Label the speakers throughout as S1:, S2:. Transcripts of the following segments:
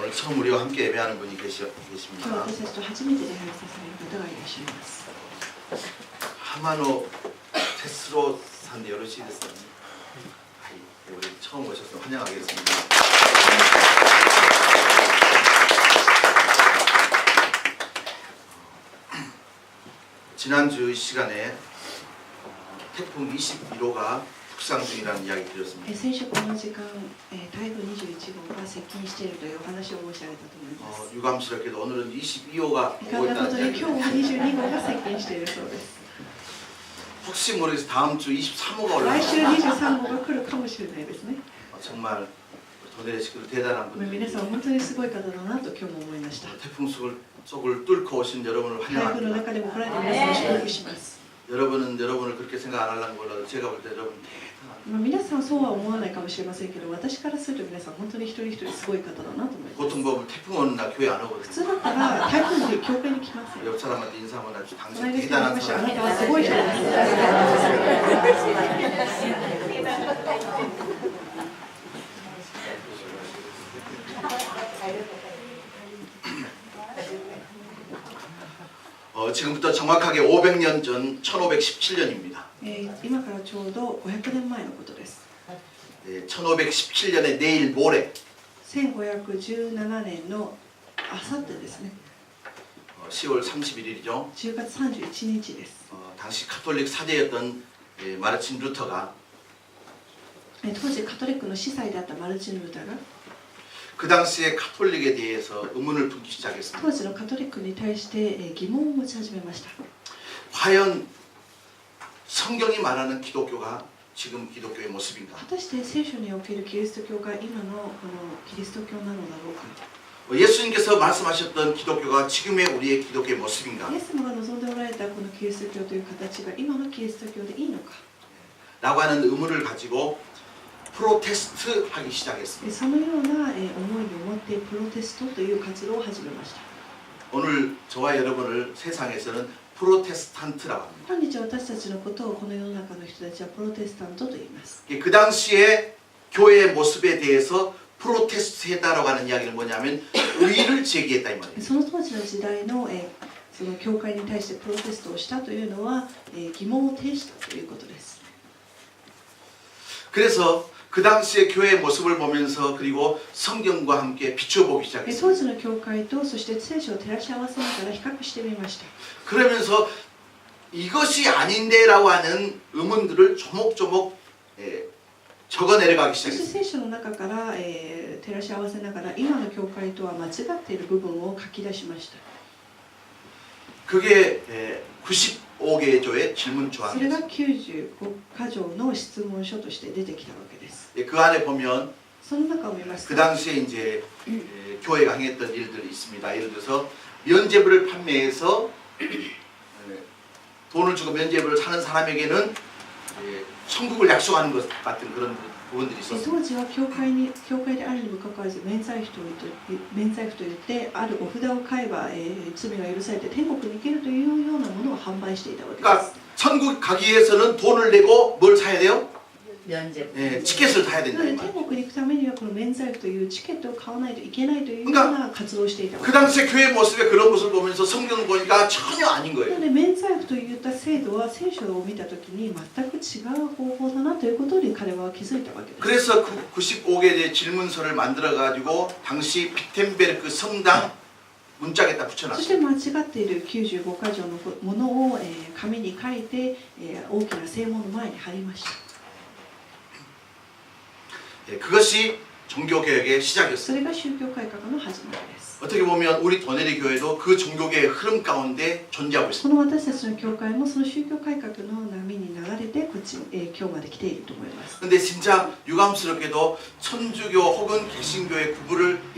S1: 오늘 처음 우리와 함께 예배하는 분이
S2: 今日
S1: 계십니다.
S2: 私たちと初めて礼拝させる方がいらっしゃいます。
S1: 하마노 테스로 산데 요러시겠어요? 우리 처음 오셔서 환영하겠습니다. 지난주 이 시간에 태풍 21호가 북상 중이라는 이야기 드렸습니다.
S2: 先週この時間、台風21号が接近しているというお話を申し上げたと思います。
S1: 유감스럽게도 오늘은 22호가
S2: いかんなことに今日は22号が接近しているそうです。
S1: 혹시 모르겠어요. 다음 주 23호가
S2: 来週
S1: 올라옵니다.
S2: 23号が来るかもしれないですね。
S1: 정말 도내리 식구들 대단한
S2: 皆
S1: 분들.
S2: さん本当にすごい方だなと今日も思いました。
S1: 태풍 속을 뚫고 오신 여러분을
S2: 台風の
S1: 환영합니다.
S2: 中でも来られた皆さんを祝福します。
S1: 여러분은 여러분을 그렇게 생각 안 하려는 몰라도 제가 볼 때 여러분
S2: 皆さんそうは思わないかもしれませんけど、私からすると皆さん本当に一人一人すごい方だなと思います。
S1: 보통 보면 태풍 오는 날 교회 안
S2: 普
S1: 오거든요.
S2: 通だったら台風の日教会に来ません。
S1: 옆 사람한테 인사하면 아주
S2: この
S1: 당신
S2: 間人に
S1: 대단한
S2: ました。あ
S1: 사람.
S2: なたはすごい人です。
S1: 지금부터 정확하게 500년 전 1517년입니다.
S2: 今からちょうど500年前のことです。
S1: 네, 1517년의 내일 모레
S2: 1517年のあさってですね。
S1: 10월 31일이죠.
S2: 10月31日です。
S1: 당시 카톨릭 사제였던 마르틴 루터가
S2: 当時カトリックの司祭であったマルチン・ルターが
S1: 그 당시에 카톨릭에 대해서 의문을 품기 시작했습니다.
S2: 当時のカトリックに対して疑問を持ち始めました。
S1: 과연 성경이 말하는 기독교가 지금 기독교의 모습인가?
S2: 果たして聖書におけるキリスト教が今のこのキリスト教なのだろうか。
S1: 예수님께서 말씀하셨던 기독교가 지금의 우리의 기독교의 모습인가?
S2: イエス様が望んでおられたこのキリスト教という形が今のキリスト教でいいのか。
S1: 라고 하는 의문을 가지고 프로테스트 하기 시작했습니다.
S2: そのような思いを持ってプロテストという活動を始めました。
S1: 오늘 저와 여러분을 세상에서는 프로테스탄트라고 합니다.
S2: 今日私たちのことをこの世の中の人たちはプロテスタントと言います。
S1: 그 당시에 교회의 모습에 대해서 프로테스트했다라고 하는 이야기는 뭐냐면 의의를 제기했다 이 말이에요.
S2: その当時の時代のその教会に対してプロテストをしたというのは疑問を呈したということです。
S1: 그래서 그 당시의 교회의 모습을 보면서 그리고 성경과 함께 비춰보기
S2: 当
S1: 시작했습니다.
S2: 時の教会とそして聖書を照らし合わせながら比較してみました。
S1: 그러면서 이것이 아닌데라고 하는 의문들을 조목조목 적어 내려가기
S2: そして
S1: 시작했습니다.
S2: 聖書の中から、照らし合わせながら今の教会とは間違っている部分を書き出しました。
S1: 그게 95개 조의 질문
S2: それが
S1: 조항입니다.
S2: 95箇条の質問書として出てきたわけです。
S1: 그 안에 보면
S2: その中を見ます
S1: 그
S2: と、
S1: 당시에 이제 교회가 행했던 일들이 있습니다. 예를 들어서 면제부를 판매해서 돈을 주고 면제부를 사는 사람에게는 천국을 약속하는 것 같은 그런 부분들이
S2: 当
S1: 있었습니다.
S2: 時は教会であるにもかかわらず免罪符といってあるお札を買えば、罪が許されて天国に行けるというようなものを販売していたわけで
S1: 그러니까
S2: す。
S1: 천국 가기 위해서는 돈을 내고 뭘 사야 돼요?
S3: 면제.
S1: 티켓을 사야
S2: な
S1: 된다
S2: の
S1: 이
S2: で
S1: 말이에요.
S2: 天国に行くためにはこの免罪符というチケットを買わないといけないというような活動をしていたわ
S1: 그
S2: けです。
S1: 당시에 교회 모습에 그런 모습을 보면서 성경을 보니까 전혀 아닌
S2: なの
S1: 거예요.
S2: で免罪符といった制度は聖書を見たときに全く違う方法だなということに彼は気づいたわけです。
S1: 그래서 95개의 질문서를 만들어 가지고 당시 비텐베르크 성당 문짝에다
S2: そし
S1: 붙여놨어요.
S2: て間違っている95箇条のものを紙に書いて大きな正門の前に貼りました。
S1: 그것이 종교개혁의
S2: そ
S1: 시작이었어요.
S2: れが宗教改革の始まりです。
S1: 어떻게 보면 우리 도네리 교회도 그 종교개혁의 흐름 가운데 존재하고
S2: こ
S1: 있습니다.
S2: の私たちの教会もその宗教改革の波に流れてこっち、今日まで来ていると思います。
S1: 근데 진짜 유감스럽게도 천주교 혹은 개신교의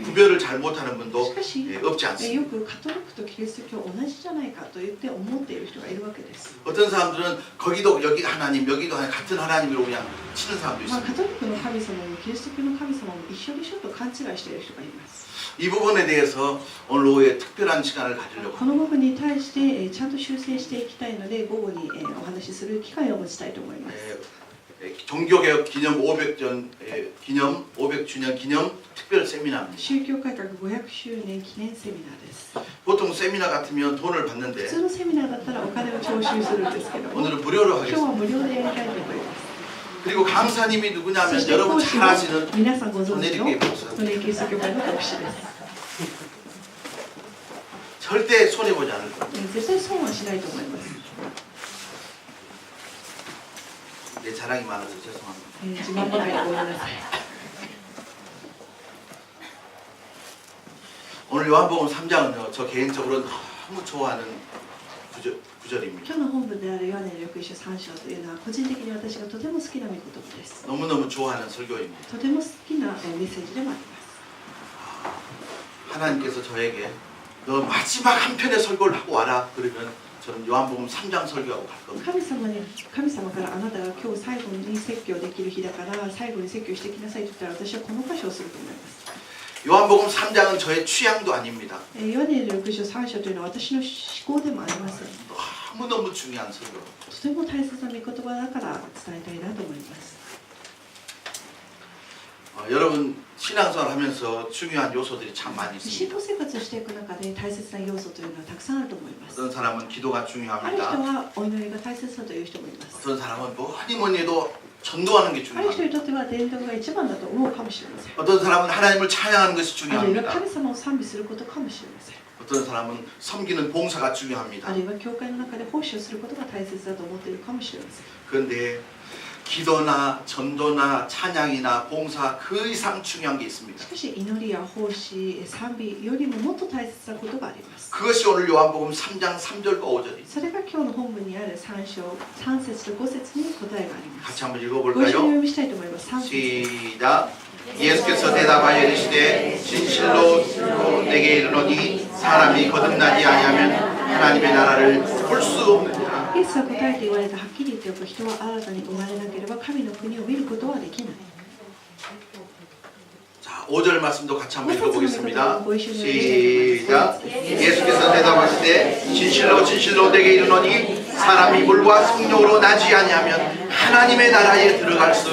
S1: 구별을 잘 못하는 분도
S2: しかし、
S1: 없지 않습니다.
S2: よくカトリックとキリスト教同じじゃないかと言って思っている人がいるわけです。
S1: 어떤 사람들은 거기도 여기 하나님 여기도 하나님 같은 하나님으로 그냥 치는 사람도
S2: まあ、
S1: 있습니다.
S2: カトリックの神様もキリスト教の神様も一緒でしょと勘違いしている人がいます。
S1: 이 부분에 대해서 오늘 오후에 특별한 시간을 가지려고
S2: この部分に対して、ちゃんと修正していきたいので午後に、お話しする機会を持ちたいと思います。
S1: 종교개혁 기념 500주년 기념 특별 세미나입니다.
S2: 宗教改革500周年記念セミナーです。
S1: 보통 세미나 같으면 돈을
S2: 普
S1: 받는데
S2: 通のセミナーだったらお金を徴収するんですけども、
S1: 오늘은 무료로
S2: 今日は
S1: 하겠습니다.
S2: 無料でやりたいと思います。
S1: 그리고 강사님이
S2: そ
S1: 누구냐면
S2: して
S1: 여러분
S2: 講師
S1: 잘
S2: も
S1: 아시는
S2: 皆さんご存知の
S1: 도네리케 목사.
S2: トネキリスト教会の牧師です。
S1: 절대 손해 보지 않을 거예요.
S2: 絶対損はしないと思います。
S1: 내 자랑이 많아서 죄송합니다.
S2: 自慢ばかりでごめんなさい。
S1: 오늘 요한복음 3장은요, 저 개인적으로 너무 좋아하는 구절입니다.
S2: 今日の本文であるヨハネの福音書3章というのは個人的に私がとても好きな御言葉です。
S1: 너무너무 좋아하는 설교입니다.
S2: とても好きなメッセージでもあります。
S1: 하나님께서 저에게 너 마지막 한 편의 설교를 하고 와라 그러면 저는 요한복음 3장 설교하고 갈 겁니다.
S2: 神様からあなたが今日最後に説教できる日だから最後に説教してきなさいと言ったら私はこの箇所をすると思います。
S1: 요한복음 3장은 저의 취향도 아닙니다.
S2: ヨハネの福音書3章というのは私の思考でもありません。
S1: 너무너무 중요한 설교.
S2: とても大切な御言葉だから伝えたいなと思います。
S1: 여러분 신앙생활 하면서 중요한 요소들이 참 많이
S2: 信
S1: 있습니다.
S2: 仰生活をしていく中で大切な要素というのはたくさんあると思います。
S1: 어떤 사람은 기도가
S2: ある人
S1: 중요합니다.
S2: はお祈りが大切だという人もいます。
S1: 어떤 사람은 뭐니 해도 전도하는 게
S2: ある人
S1: 중요합니다.
S2: にとっては伝道が一番だと思うかもしれません。
S1: 어떤 사람은 하나님을 찬양하는 것이
S2: あるいは
S1: 중요합니다.
S2: 神様を賛美することかもしれません。
S1: 어떤 사람은 섬기는 봉사가
S2: あ
S1: 중요합니다.
S2: るいは教会の中で奉仕をすることが大切だと思っているかもしれません。
S1: 그런데 기도나 전도나 찬양이나 봉사 그 이상 중요한 게 있습니다.
S2: しかし祈りや奉仕、賛美よりももっと大切なことがあります。
S1: 그것이 오늘 요한복음 3장 3절과 5절입니다.
S2: それが今日の本文にある3章3節と5節に答えがあります。
S1: 같이 한번
S2: ご一緒にお
S1: 읽어볼까요?
S2: 読みしたいと思います。3節
S1: 시작. 예수께서 대답하여 이르시되 진실로 내게 이르노니 사람이 거듭나지 아니하면 하나님의 나라를 볼 수 없느니라.
S2: イエスは答えて言われた。はっきり言っておく。人は新たに生まれなければ神の国を見ることはできない。
S1: 자, 5절 말씀도 같이 한번
S2: 5節の御言葉
S1: 읽어보겠습니다.
S2: をご一緒にお読みしたいと思います。
S1: 시작. 예수께서 대답하시되 진실로 진실로 내게 이르노니 사람이 물과 성령으로 나지 아니하면 하나님의 나라에 들어갈 수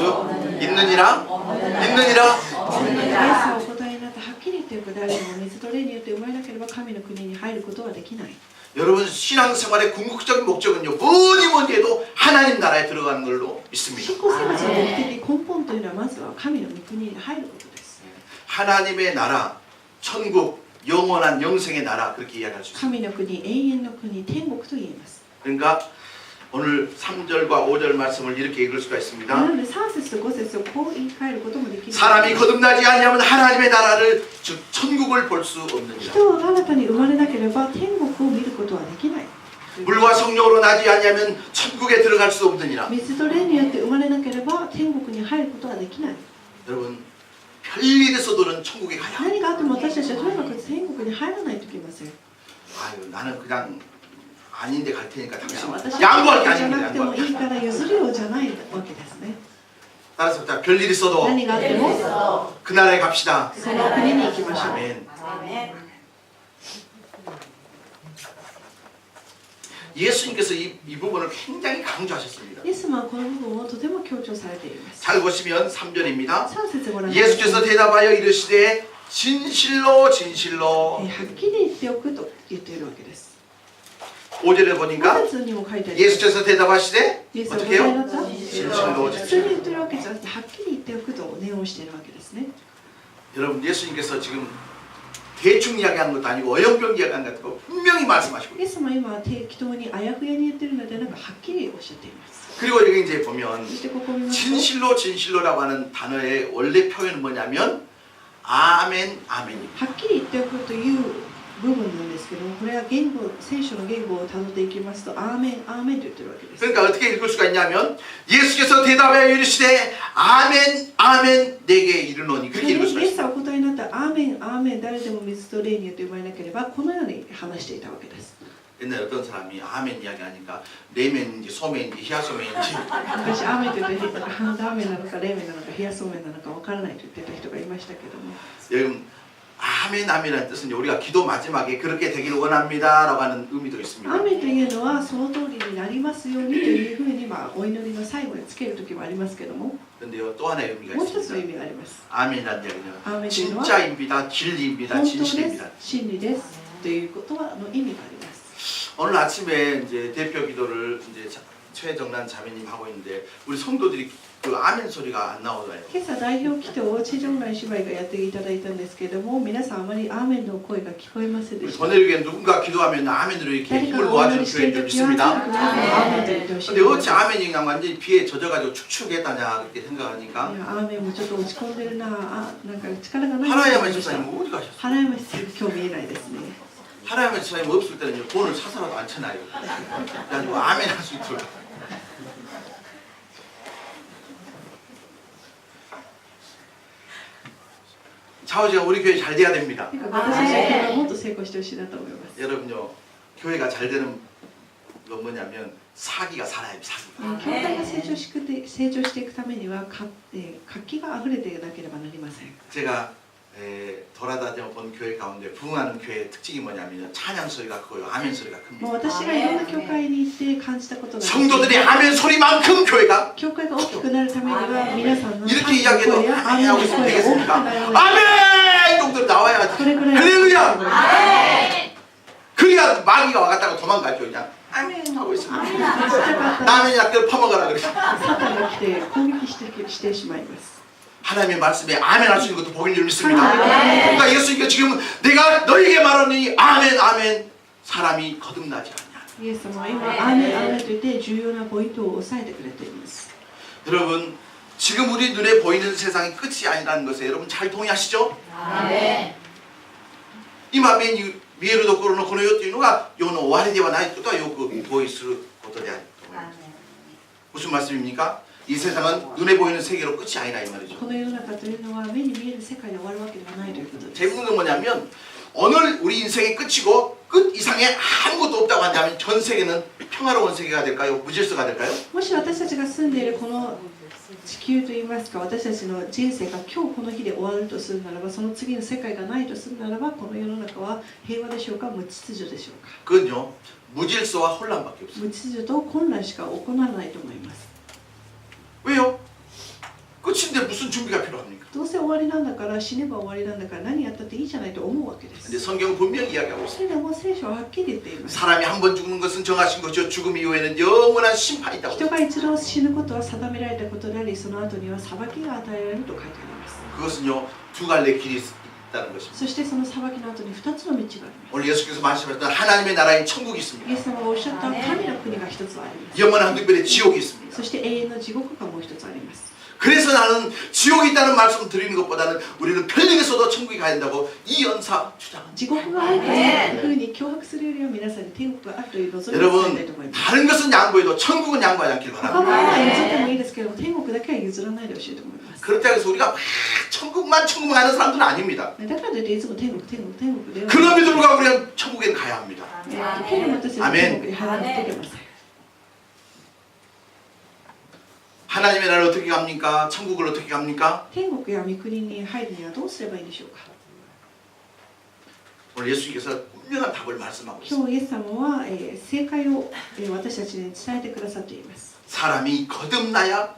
S1: 있느니라.
S2: イエスはお答えになった。はっきり言っておく。誰でも水と霊によって生まれなければ神の国に入ることはできない。
S1: 여러분 신앙생활의 궁극적인 목적은요 뭐니 해도 하나님 나라에 들어가는 걸로 믿습니다.
S2: 信仰生活の目的、根本というのはまずは神の御国に入ることです。
S1: 하나님의 나라, 천국, 영원한 영생의 나라 그렇게 이야기할 수 있습니다.
S2: 神の国、永遠の国、天国と言えます。
S1: 그러니까 오늘 3절과 5절 말씀을 이렇게 읽을 수가
S2: な
S1: 있습니다.
S2: ので3節と5節をこう言い換えることもできる。
S1: 사람이 거듭나지 아니하면 하나님의 나라를 즉 천국을 볼 수 없느니라.
S2: 人は新たに生まれなければ天国を見ることはできない。
S1: 물과 성령으로 나지 아니하면 천국에 들어갈 수 없느니라.
S2: 水と霊によって生まれなければ天国に入ることはできない。
S1: 여러분 별일 있어도는 천국에 가야.
S2: 何があっても私たちはとにかく天国に入らないといけません。
S1: 아유 나는 그냥 아닌데 갈 테니까 당신
S2: 私は
S1: 양보할 게
S2: じゃ
S1: 아닙니다.
S2: なくても
S1: 양보할
S2: い
S1: 게.
S2: いから譲るようじゃないわけですね。
S1: 따라서 자 별일 있어도
S2: 何があっても
S1: 그 나라에 갑시다.
S2: その国に行きましょう。
S1: 아멘. 예수님께서 이 부분을 굉장히 강조하셨습니다.
S2: イエス様はこの部分をとても強調されています。
S1: 잘 보시면 3절입니다.
S2: 3節ご覧ください。
S1: 예수께서 대답하여 이르시되 진실로 진실로
S2: はっきり言っておくと言っているわけです。
S1: 5절에 보니까
S2: 5節にも書いてあります。
S1: 예수께서 대답하시되
S2: イエスは
S1: 어떻게
S2: 答え
S1: 해요?
S2: なった。
S1: 진실로
S2: 普通に言ってるわけじゃなくてはっきり言っておくと念をしているわけですね。
S1: 여러분 예수님께서 지금 대충 이야기하는 것도 아니고 어영병 이야기하는 것도 분명히 말씀하시고
S2: イエス様は今適当にあやふやに言ってるのではなくはっきりおっしゃっています。
S1: 그리고 여기 이제 보면
S2: そしてここを見ますと
S1: 진실로 진실로라고 하는 단어의 원래 표현은 뭐냐면 아멘 아멘입니다.
S2: はっきり言っておくという部分なんですけども、これは聖書の言語をたどっていきますとアーメンアーメンと言ってるわけです。
S1: 그러니까 어떻게 읽을 수가 있냐면 예수께서 대답하여 이르시되 아멘 아멘 내게 이르노니
S2: イ
S1: 그렇게 읽을 수가
S2: エス
S1: 있어요.
S2: はお答えになったアーメンアーメン誰でも水と霊によって生まれなければこのように話していたわけです。
S1: 옛날에 어떤 사람이 아멘 이야기하니까 레멘인지 소멘인지 히야소멘인지
S2: 昔アーメンと言ってハンダーメンなのか冷麺なのか冷やそうめんなのかわからないと言ってた人がいましたけども、
S1: 여러분 아멘 아멘이라는 뜻은 우리가 기도 마지막에 그렇게 되기를 원합니다라고 하는 의미도 있습니다.
S2: アーメンというのはその通りになりますようにというふうに、お祈りの最後につける時もありますけども、
S1: 그런데요 또 하나의 의미가
S2: もう一つの意
S1: 있습니다.
S2: 味があります。
S1: 아멘이라는 얘기는
S2: 아멘.
S1: 진짜입니다, 진리입니다,
S2: 本当で
S1: 진실입니다.
S2: す、真理ですということはの意味があります。
S1: 오늘 아침에 이제 대표 기도를 이제 최정란 자매님 하고 있는데 우리 성도들이 그 아멘 소리가 안 나오나요?
S2: 今朝代表祈祷をチェジョンラン姉妹がやっていただいたんですけれども、皆さんあまりアーメンの声が聞こえませんで
S1: 우리
S2: した。
S1: 도내교회 누군가 기도하면 아멘으로 이렇게
S2: 誰か
S1: 힘을
S2: がお祈
S1: 모아주는
S2: りしてい
S1: 교회들
S2: る時は、
S1: 있습니다.
S2: アーメンと言ってほしい
S1: 근데 어찌 아멘이 그냥 완전히 비에 젖어가지고 축축했다냐 그렇게 생각하니까
S2: いやアーメンもちょっと落ち込んでるな、なんか力がない
S1: 하나야만 집사님 어디 가셨어요?
S2: 花山師匠今日見えないですね。
S1: 하나야만 집사님 없을 때는 돈을 사서라도 안 쳐놔요. 그래가지고 아멘 할 수 있도록. 차오지가 우리 교회 잘 돼야 됩니다.
S2: 私たちの教会はもっと成功してほしいなと思います。
S1: 여러분요 교회가 잘 되는 건 뭐냐면 사기가 살아야 돼 사기.
S2: 教会が成長していくためには活気があふれていなければなりません。
S1: 제가 돌아다녀 본 교회 가운데 부흥하는 교회의 특징이 뭐냐면 찬양 소리가 크고요 아멘 소리가
S2: もう
S1: 큽니다.
S2: 私がいろんな教会に行って感じたことが
S1: 성도들이 아멘 소리만큼 교회가
S2: 教会が大きくなるためには皆さんの
S1: 이렇게 이야기해도
S2: 声やアーメン
S1: 아멘
S2: の
S1: 하고 있으면
S2: 声が大きく
S1: 되겠습니까?
S2: なるように
S1: 아멘! 정도 나와야
S2: これくらい
S1: 할렐루야! 그래야 마귀가 와갔다가 도망가죠 그냥 아멘 하고 있습니다.
S2: アーメンがしたかったら
S1: 라면 약들 퍼먹으라 그랬어.
S2: サタンが来て攻撃してしまいます。
S1: 하나님의 말씀에 아멘 할 수 있는 것도 복인 줄 믿습니다. 그러니까 예수님께 지금 내가 너에게 말하니 아멘 아멘 사람이 거듭나지 않냐.
S2: イエス様は今アーメンアーメンと言って重要なポイントを押さえてくれています。
S1: 여러분 지금 우리 눈에 보이는 세상이 끝이 아니라는 것에 여러분 잘 동의하시죠?
S3: 아멘.
S1: 今目に見えるところのこの世というのが世の終わりではないことはよく同意することであると思います。 무슨 말씀입니까? 이 세상은 눈에 보이는 세계로 끝이 아니라 이 말이죠.
S2: この世の中というのは目に見える世界で終わるわけではないということです。
S1: 재밌는 건 뭐냐면 오늘 우리 인생이 끝이고 끝 이상에 아무것도 없다고 한다면 전 세계는 평화로운 세계가 될까요? 무질서가 될까요?
S2: もし私たちが住んでいるこの地球といいますか、私たちの人生が今日この日で終わるとするならば、その次の世界がないとするならば、この世の中は平和でしょうか、無秩序でしょうか。
S1: 그건요 무질서와 혼란밖에 없어요.
S2: 無秩序と混乱しか行わないと思います。
S1: 왜요? 끝인데 무슨 준비가 필요합니까?
S2: どうせ終わりなんだから、死ねば終わりなんだから、何やったっていいじゃないと思うわけで
S1: 근데
S2: す。
S1: 성경은 분명히 이야기하고 있어요.
S2: それでも聖書ははっきり言っています。
S1: 사람이 한 번 죽는 것은 정하신 것이요 죽음 이후에는 영원한 심판이 있다고.
S2: 人が一度死ぬことは定められたことであり、その後には裁きが与えられると書いてあります。
S1: 그것은요 두 갈래 길이 있다는 것입니다.
S2: そしてその裁きの後に2つの道があります。
S1: 오늘 예수께서 말씀하셨던 하나님의 나라에 천국이
S2: イ
S1: 있습니다.
S2: エス様がおっしゃった神の国が1つあります。
S1: 영원한 한등별의 지옥이 있습니다.
S2: そして永遠の地獄がもう1つあります。
S1: 그래서 나는 지옥이 있다는 말씀 드리는 것보다는 우리는 편리해서도 천국에 가야 된다고 이 연사 주장합니다.
S2: 地獄があるというふうに脅迫するよりは皆さんに天国があるという望みを伝えたい
S1: 여러분
S2: と思います。
S1: 다른 것은 양보해도 천국은 양보하지 않길
S2: 他
S1: 바랍니다.
S2: は譲ってもいいですけども、天国だけは譲らないでほしいと思います。
S1: 그렇다고 해서 우리가 막 천국만 가는 사람들은 아닙니다.
S2: だからといっていつも天国では
S1: 그럼에도 불구하고 우리는 천국에는 가야 합니다.
S2: ければ私たちは天国に入らなくてはいけません。
S1: 하나님의 나라를 어떻게 갑니까? 천국을 어떻게 갑니까?
S2: 天国や御国に入るにはどうすればいいでしょうか。
S1: 오늘 예수님께서 분명한 답을 말씀하고 있습니다.
S2: 今日イエス様は正解を私たちに伝えてくださっています。
S1: 사람이 거듭나야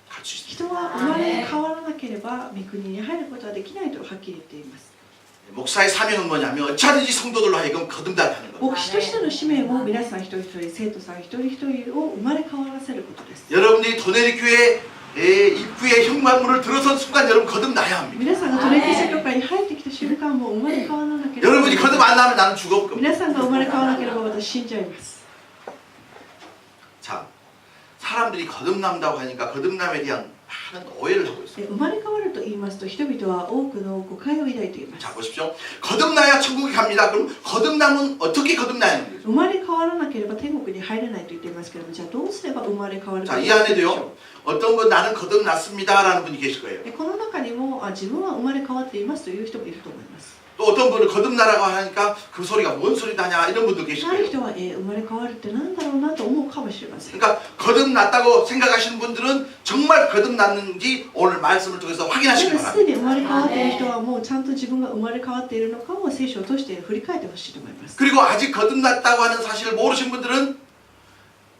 S1: 갈 수 있습니다.
S2: 人は生まれ変わらなければ御国に入ることはできないとはっきり言っています。
S1: 목사의 사명은 뭐냐면 어찌하든지 성도들로 하여금 거듭나게 하는 겁니다.
S2: 牧師としての使命も皆さん一人一人、生徒さん一人一人を生まれ変わらせることです。
S1: 여러분들이 도내리 교회 입구에 현관문을 들어선 순간 여러분 거듭나야 합니다.
S2: 皆さんがトレキセ教会に入ってきた瞬間も生まれ変わらなければ
S1: 여러분이 거듭 안 나면 나는 죽을 겁니다.
S2: 皆さんが生まれ変わらなければ私死んじゃいます。
S1: 자, 사람들이 거듭난다고 하니까 거듭남에 대한 많은 오해를 하고 있어요.
S2: 生まれ変わると言いますと人々は多くの誤解を抱いています。
S1: 자, 보십시오. 거듭나야 천국에 갑니다. 그럼 거듭남은 어떻게 거듭나야 하는 거죠?
S2: 生まれ変わらなければ天国に入れないと言っていますけれども、じゃあどうすれば生まれ変わるか
S1: 자, 이 안에도요. 어떤 분 나는 거듭났습니다라는 분이 계실 거예요.
S2: この中にも自分は生まれ変わっていますという人もいると思います。
S1: 또 어떤 분은 거듭나라고 하니까 그 소리가 뭔 소리다냐 이런 분도 계실
S2: ない
S1: 거예요.
S2: 人は、生まれ変わるってなんだろうなと思うかもしれません。
S1: 그러니까 거듭났다고 생각하시는 분들은 정말 거듭났는지 오늘 말씀을 통해서
S2: す
S1: 확인하시기
S2: で
S1: 바랍니다.
S2: に生まれ変わっている人はもうちゃんと自分が生まれ変わっているのかを聖書を通して振り返ってほしいと思います。
S1: 그리고 아직 거듭났다고 하는 사실을 모르신 분들은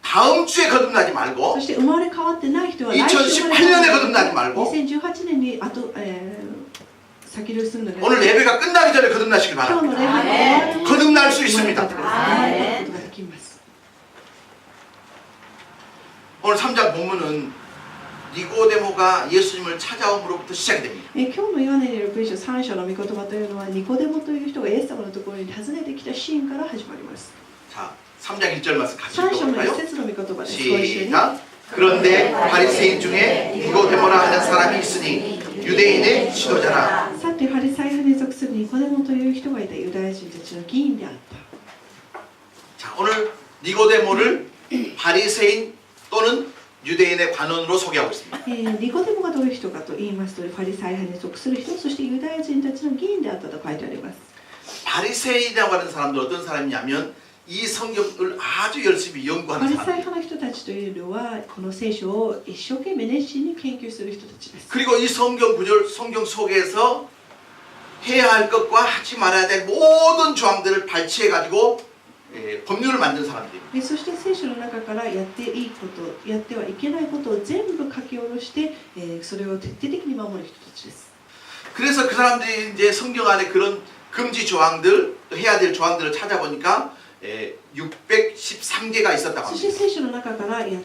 S1: 다음 주에 거듭나지
S2: そ
S1: 말고
S2: して生まれ変わってない人は来週
S1: 2018년에 거듭나지 말고
S2: 2018年にあと、先取りするので
S1: 오늘 예배가 끝나기 전에 거듭나시길
S2: 今日の
S1: 바랍니다.
S2: 礼拝が終わる
S1: 거듭날 수
S2: 生まれ変わ
S1: 있습니다.
S2: ってください。生まれ変わることができます。
S1: 오늘 3장 본문은 니고데모가 예수님을 찾아옴으로부터 시작이 됩니다.
S2: 今日のヨハネによる福音書3章の御言葉というのはニコデモという人がイエス様のところに訪ねてきたシーンから始まります。
S1: 자, 3장 1절 말씀 같이
S2: 3章の
S1: 읽어볼까요?
S2: 一節の御言葉です。ご一緒に
S1: 시작. 그런데 바리새인 중에 니고데모라 하는 사람이 있으니 유대인의 지도자라.
S2: さてパリサイ派に属するニコデモという人がいたユダヤ人たちの議員であった。
S1: 자, 오늘 니고데모를 바리새인 또는 유대인의 관원으로 소개하고 있습니다.
S2: ニコデモがどういう人かと言いますと、パリサイ派に属する人、そしてユダヤ人たちの議員であったと書いてあります。
S1: 바리새인이라고 하는 사람들 어떤 사람이냐면 이 성경을 아주 열심히
S2: パ
S1: 연구하는
S2: リサイ
S1: 사람.
S2: 派の人たちというのは、この聖書を一生懸命熱心に研究する人たちです。
S1: 그리고 이 성경 구절, 성경 속에서 해야 할 것과 하지 말아야 될 모든 조항들을 발췌해가지고 법률을 만든 사람들입니다.
S2: そして聖書の中からやっていいこと、やってはいけないことを全部書き下ろして、それを徹底的に守る人たちです。
S1: 그래서 그 사람들이 이제 성경 안에 그런 금지 조항들, 또 해야 될 조항들을 찾아보니까 613개가 있었다고
S2: そして
S1: 합니다.
S2: 聖書の中からや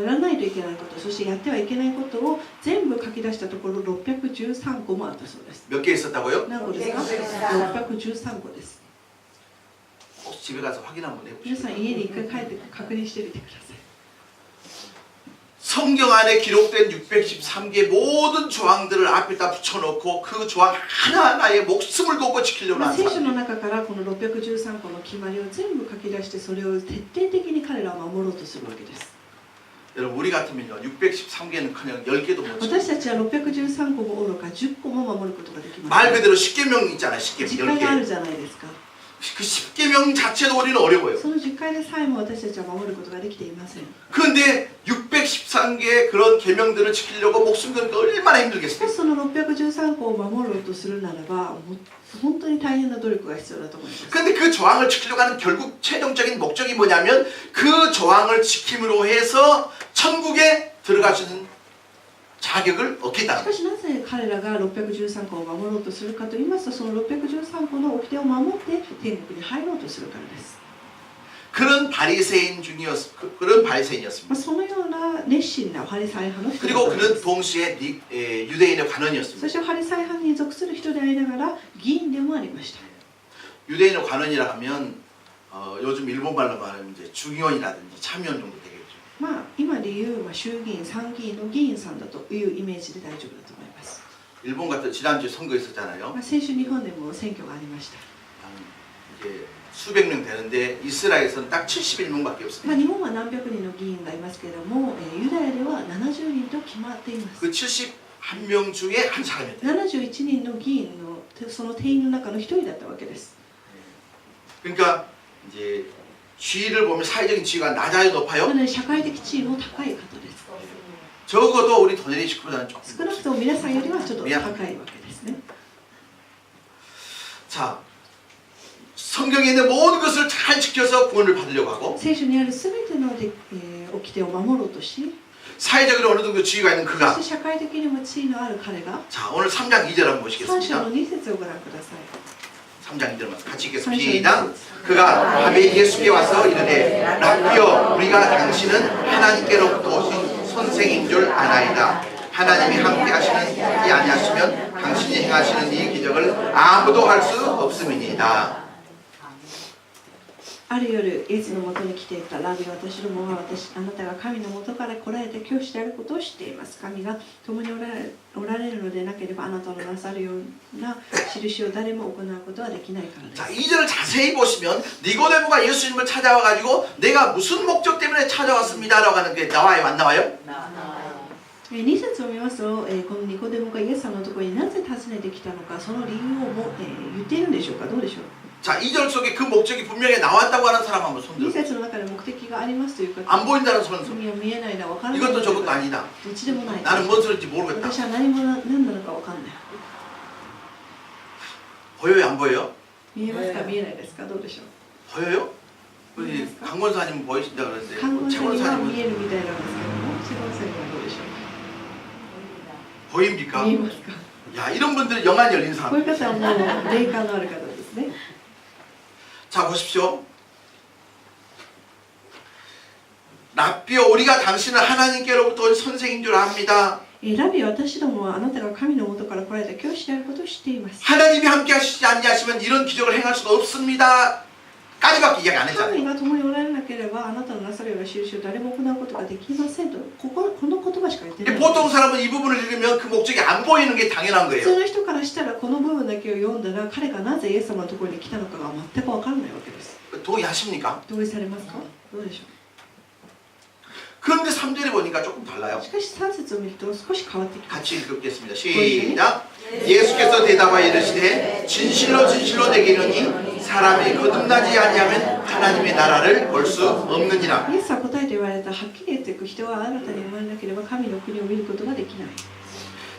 S2: らないといけないこと、そしてやってはいけないことを全部書き出したところ613個もあったそうです。
S1: 몇 개 있었다고요?
S2: 何個ですか ?613個です。
S1: 혹시 집에 가서 확인 한번
S2: 皆
S1: 해보시죠.
S2: さん家に一回帰って確認してみてください。
S1: 성경 안에 기록된 613개 모든 조항들을 앞에다 붙여놓고 그 조항 하나하나에 목숨을 걸고 지키려고 하는
S2: 聖書
S1: 사람.
S2: の中からこの613個の決まりを全部書き出して、それを徹底的に彼らは守ろうとするわけです。
S1: 여러분 우리 같으면요 613개는커녕 10개도 못 지켜요.
S2: 私たちは613個もおろか10個も守ることができます。
S1: 말 그대로 10계명 있잖아요. 10계명
S2: 実会がある
S1: 10개.
S2: じゃないですか。
S1: 그 10계명 자체도 우리는 어려워요.
S2: その実会でさえも私たちは守ることができていません。
S1: 그런데 613개의 그런 계명들을 지키려고 목숨 거는 게 얼마나
S2: しか
S1: 힘들겠어요.
S2: しその613個を守ろうとするならば、もう本当に大変な努力が必要だと思います。
S1: 그런데 그 조항을 지키려고 하는 결국 최종적인 목적이 뭐냐면 그 조항을 지킴으로 해서 천국에 들어갈 수 있는 자격을
S2: し
S1: 얻겠다는
S2: かしなぜ彼らが613個を守ろうとするかと言いますと、その613個の掟を守って天国に入ろうとするからです。
S1: 그런 바리새인 그런 바리새인이었습니다.
S2: そのような熱心なパリサイ派の人
S1: 그리고
S2: だったんで
S1: 그는
S2: す。
S1: 동시에 유대인의
S2: そ
S1: 관원이었습니다.
S2: してパリサイ派に属する人でありながら議員でもありました。
S1: 유대인의 관원이라 하면 요즘 일본 말로 말하면 이제 중의원이라든지 참의원 정도 되겠죠.
S2: まあ今でいう、衆議院、参議院の議員さんだというイメージで大丈夫だと思います。
S1: 일본 같은 지난주에 선거 있었잖아요.
S2: 先週日本でも選挙がありました。
S1: 이제 수백 명 되는데 이스라엘에서는 딱 71명밖에
S2: まあ
S1: 없습니다.
S2: 日本は何百人の議員がいますけれども、ユダヤでは70人と決まっています。
S1: 그 71명 중에 한 사람이었대요.
S2: 71人の議員のその定員の中の一人だったわけです。
S1: 그러니까 이제 지위를 보면 사회적인 지위가 낮아요,
S2: な
S1: 높아요?
S2: ので社会的地位も高い方です。
S1: 적어도 우리 도네리 식구보다는 조금
S2: 少なくとも皆さんよりはちょっと高いわけですね。
S1: 자, 성경에 있는 모든 것을 잘 지켜서 구원을 받으려고 하고
S2: 聖書にあるすべての掟を守ろうとし、
S1: 사회적으로 어느 정도 지위가 있는
S2: そ
S1: 그가
S2: して社会的にも地位のある彼が
S1: 자, 오늘 3장 2절 한번
S2: 3章
S1: 보시겠습니다.
S2: の2節をご覧ください。
S1: 3장 2절 말씀 같이
S2: 3
S1: 읽겠습니다.
S2: 章
S1: 시작.
S2: 2節
S1: 그가 밤에 예수께 와서 이르되 라피여 우리가 당신은 하나님께로부터 오신 선생인 줄 아나이다. 하나님이 함께 하시는 이 아니하시면 당신이 행하시는 이 기적을 아무도 할 수 없음이니이다.
S2: ある夜、イエスのもとに来ていたラビー、私どもはあなたが神のもとから来られた教師であることを知っています。神が共におられるのでなければあなたのなさるような印を誰も行うことはできないからです。
S1: 자, 2절을 자세히 보시면 니고데모가 예수님을 찾아와가지고 내가 무슨 목적 때문에 찾아왔습니다라고 하는 게 나와요, 안 나와요?
S2: 2節を見ますと、このニコデモがイエス様のところになぜ訪ねてきたのか、その理由をも、言っているんでしょうか、どうでしょう。
S1: 자, 2절 속에 그 목적이 분명히 나왔다고 하는 사람 한번 손
S2: 2
S1: 들어.
S2: 節の中で目的がありますという方、
S1: 안 보인다는 손 들어.
S2: 君は見えないな、わからないな
S1: 이것도 저것도 아니다.
S2: どっちでもない。
S1: 나는 뭔 소리인지 모르겠다.
S2: 私は何者何なのかわかんない。
S1: 보여요, 안 보여요?
S2: 見えますか、見えないですか、どうでしょう。
S1: 보여요? 우리 강권사님 보이신다 그러는데
S2: 看護師には見
S1: 최권사님은
S2: えるみたいなんですけども、チェゴンさんにはどうでしょ
S1: 보입니까?
S2: う。見えますか。
S1: 야, 이런 분들은 영안 열린
S2: こういう
S1: 사람.
S2: 方はもう霊感のある方ですね。
S1: 자, 보십시오. 라비오, 우리가 당신을 하나님께로부터 온 선생인 줄 압니다.
S2: ラビ、私どもはあなたが神の元から来られた教師であることを知っています。
S1: 하나님이 함께 하시지 아니하시면 이런 기적을 행할 수가 없습니다. 까지밖에 이야기 안
S2: 神
S1: 했잖아요.
S2: が共におられなければあなたのなさるような印を誰も行うことができませんと、この言葉しか言ってない。
S1: 보통 사람은 이 부분을 읽으면 그 목적이 안 보이는 게 당연한
S2: 普
S1: 거예요.
S2: 通の人からしたらこの部分だけを読んだら彼がなぜイエス様のところに来たのかが全く分からないわけです。
S1: 동의하십니까?
S2: 同意されますか。どうでしょ
S1: 그런데 3절에 보니까 조금 달라요.
S2: う。しかし3節を見ると少し変わってきます。
S1: 같이 읽겠습니다. 시작. 예수께서 대답하여 이르시되 진실로 진실로 내게 이르니 사람이 거듭나지 아니하면 하나님의 나라를 볼 수 없느니라.
S2: イエスは答えて言われた。はっきり言っていく、人は新たに生まれなければ神の国を見ることができない。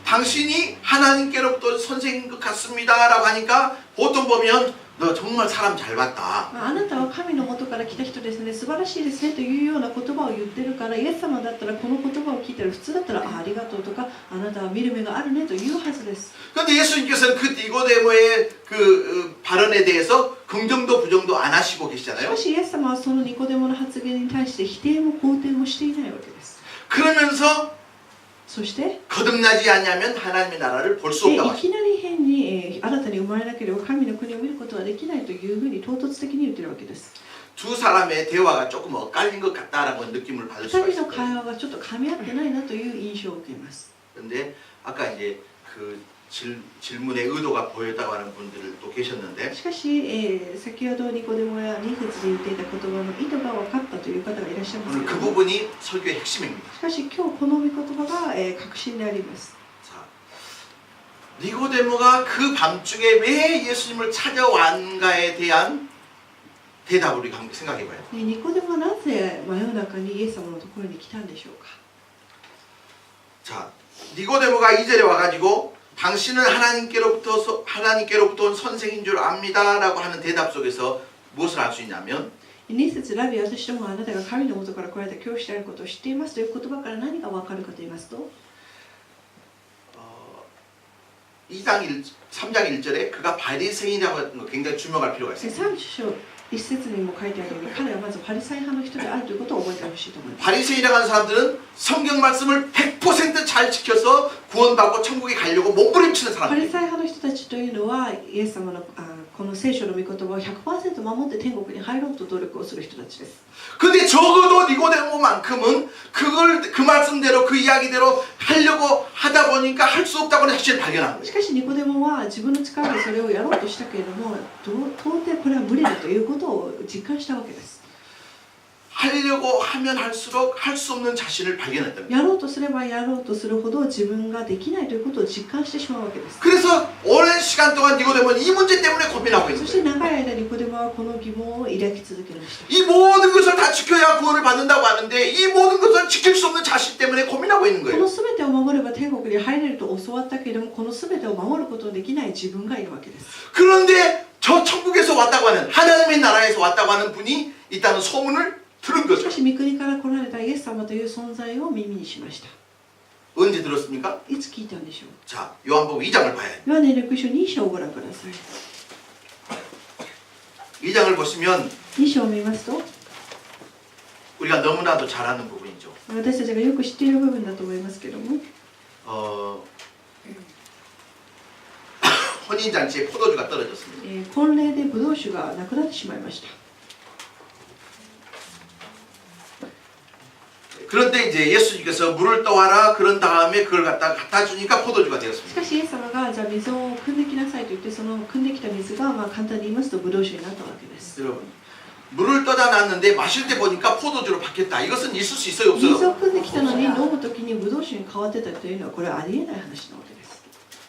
S1: 당신이 하나님께로부터 선생인 것 같습니다라고 하니까 보통 보면 너 정말 사람 잘 봤다.
S2: あなたは神の元から来た人ですね、素晴らしいですねというような言葉を言ってるから、イエス様だったらこの言葉を聞いたら普通だったら ありがとうとか、あなたは見る目があるねというはずです。
S1: 그런데 예수님께서는 그 니고데모의 그 발언에 대해서 긍정도 부정도 안 하시고
S2: し
S1: 계시잖아요.
S2: かしイエス様はそのニコデモの発言に対して否定も肯定もしていないわけです。
S1: 그러면서
S2: そして
S1: 거듭나지 않냐면 하나님의 나라를 볼 수
S2: い
S1: 없다고
S2: きなり変に新たに生まれなければ神の国を見ることはできないというふうに唐突的に言ってるわけです。
S1: 두 사람의 대화가 조금 엇갈린 것 같다라고 느낌을 받을
S2: 2
S1: 수가
S2: 人の
S1: 있어요.
S2: 会話がちょっと噛み合ってないなという印象を受けます。
S1: 그런데 아까 이제 그 질문의 의도가 보였다고 하는 분들을 또 계셨는데
S2: しかし、先ほどニコデモや2節で言っていた言葉の意図が分かったという方がいらっしゃいます
S1: 오늘
S2: け
S1: 그
S2: ども、
S1: 부분이 설교의 핵심입니다.
S2: しかし今日この御言葉が、核心であります。
S1: 자, 니고데모가 그 밤중에 왜 예수님을 찾아왔는가에 대한 대답을 우리 한번 생각해봐요.
S2: ニコデモはなぜ真夜中にイエス様のところに来たんでしょうか。
S1: 자, 니고데모가 2절에 와가지고 당신은 하나님께로부터 온 선생인 줄 압니다라고 하는 대답 속에서 무엇을 알 수 있냐면
S2: 2節ラビ、私どもはあなたが神の元から来られた教師であることを知っていますという言葉から何が分かるかと言いますと、
S1: 3장 1절에 그가 바리새인이라고 하는 거 굉장히 주목할 필요가 있어요.
S2: 3章1節にも書いてあるように、彼はまずパリサイ派の人であるということを覚えてほしいと思います。
S1: 바리새인이라고 하는 사람들은 성경 말씀을 100% 잘 지켜서 구원받고 천국에 가려고 몸부림치는
S2: パリ
S1: 사람들.
S2: サイ派の人たちというのは、イエス様のこの聖書の御言葉を 100% 守って天国に入ろうと努力をする人たちです。
S1: 근데 적어도 니고데모만큼은 그 말씀대로 그 이야기대로 하려고 하다 보니까 할 수 없다고 하는 사실을 발견한
S2: し
S1: 거예요.
S2: かしニコデモは自分の力でそれをやろうとしたけれども、到底これは無理だということを実感したわけです。
S1: 하려고 하면 할수록 할 수 없는 자신을 발견했답니다.
S2: やろうとすればやろうとするほど自分ができないということを実感してしまうわけです。
S1: 그래서 오랜 시간 동안 니고데모는 이 문제 때문에 고민하고
S2: そ
S1: 있는
S2: して
S1: 거예요.
S2: 長い間ニコデモはこの疑問を抱き続けました。
S1: 이 모든 것을 다 지켜야 구원을 받는다고 하는데 이 모든 것을 지킬 수 없는 자신 때문에 고민하고 있는
S2: こ
S1: 거예요.
S2: の全てを守れば天国に入れると教わったけれども、この全てを守ることのできない自分がいるわけです。
S1: 그런데 저 천국에서 왔다고 하는 하나님의 나라에서 왔다고 하는 분이 있다는 소문을 들은
S2: し
S1: 거죠.
S2: かし御国から来られたイエス様という存在を耳にしました。
S1: 언제 들었습니까?
S2: いつ聞いたんでしょう。
S1: 자, 요한복음 2장을 봐야 해요.
S2: ヨハネの福音書2章をご覧ください。
S1: 2장을 보시면
S2: 2章を見ますと、
S1: 우리가 너무나도 잘 아는 부분이죠.
S2: 私たちがよく知っている部分だと思いますけども、
S1: 혼인잔치에 포도주가 떨어졌습니다.
S2: 婚礼でブドウ酒がなくなってしまいました。
S1: 그런데 이제 예수님께서 물을 떠와라 그런 다음에 그걸 갖다 주니까 포도주가
S2: し
S1: 되었습니다.
S2: かしイエス様がじゃあ水を汲んできなさいと言って、その汲んできた水が簡単に言いますとブドウ酒になったわけです。
S1: 여러분, 물을 떠다 놨는데 마실 때 보니까 포도주로 바뀌었다. 이것은 있을 수 있어요,
S2: 水
S1: 없어요?
S2: を汲んできたのに飲む時にブドウ酒に変わってたというのはこれはありえない話なわけです。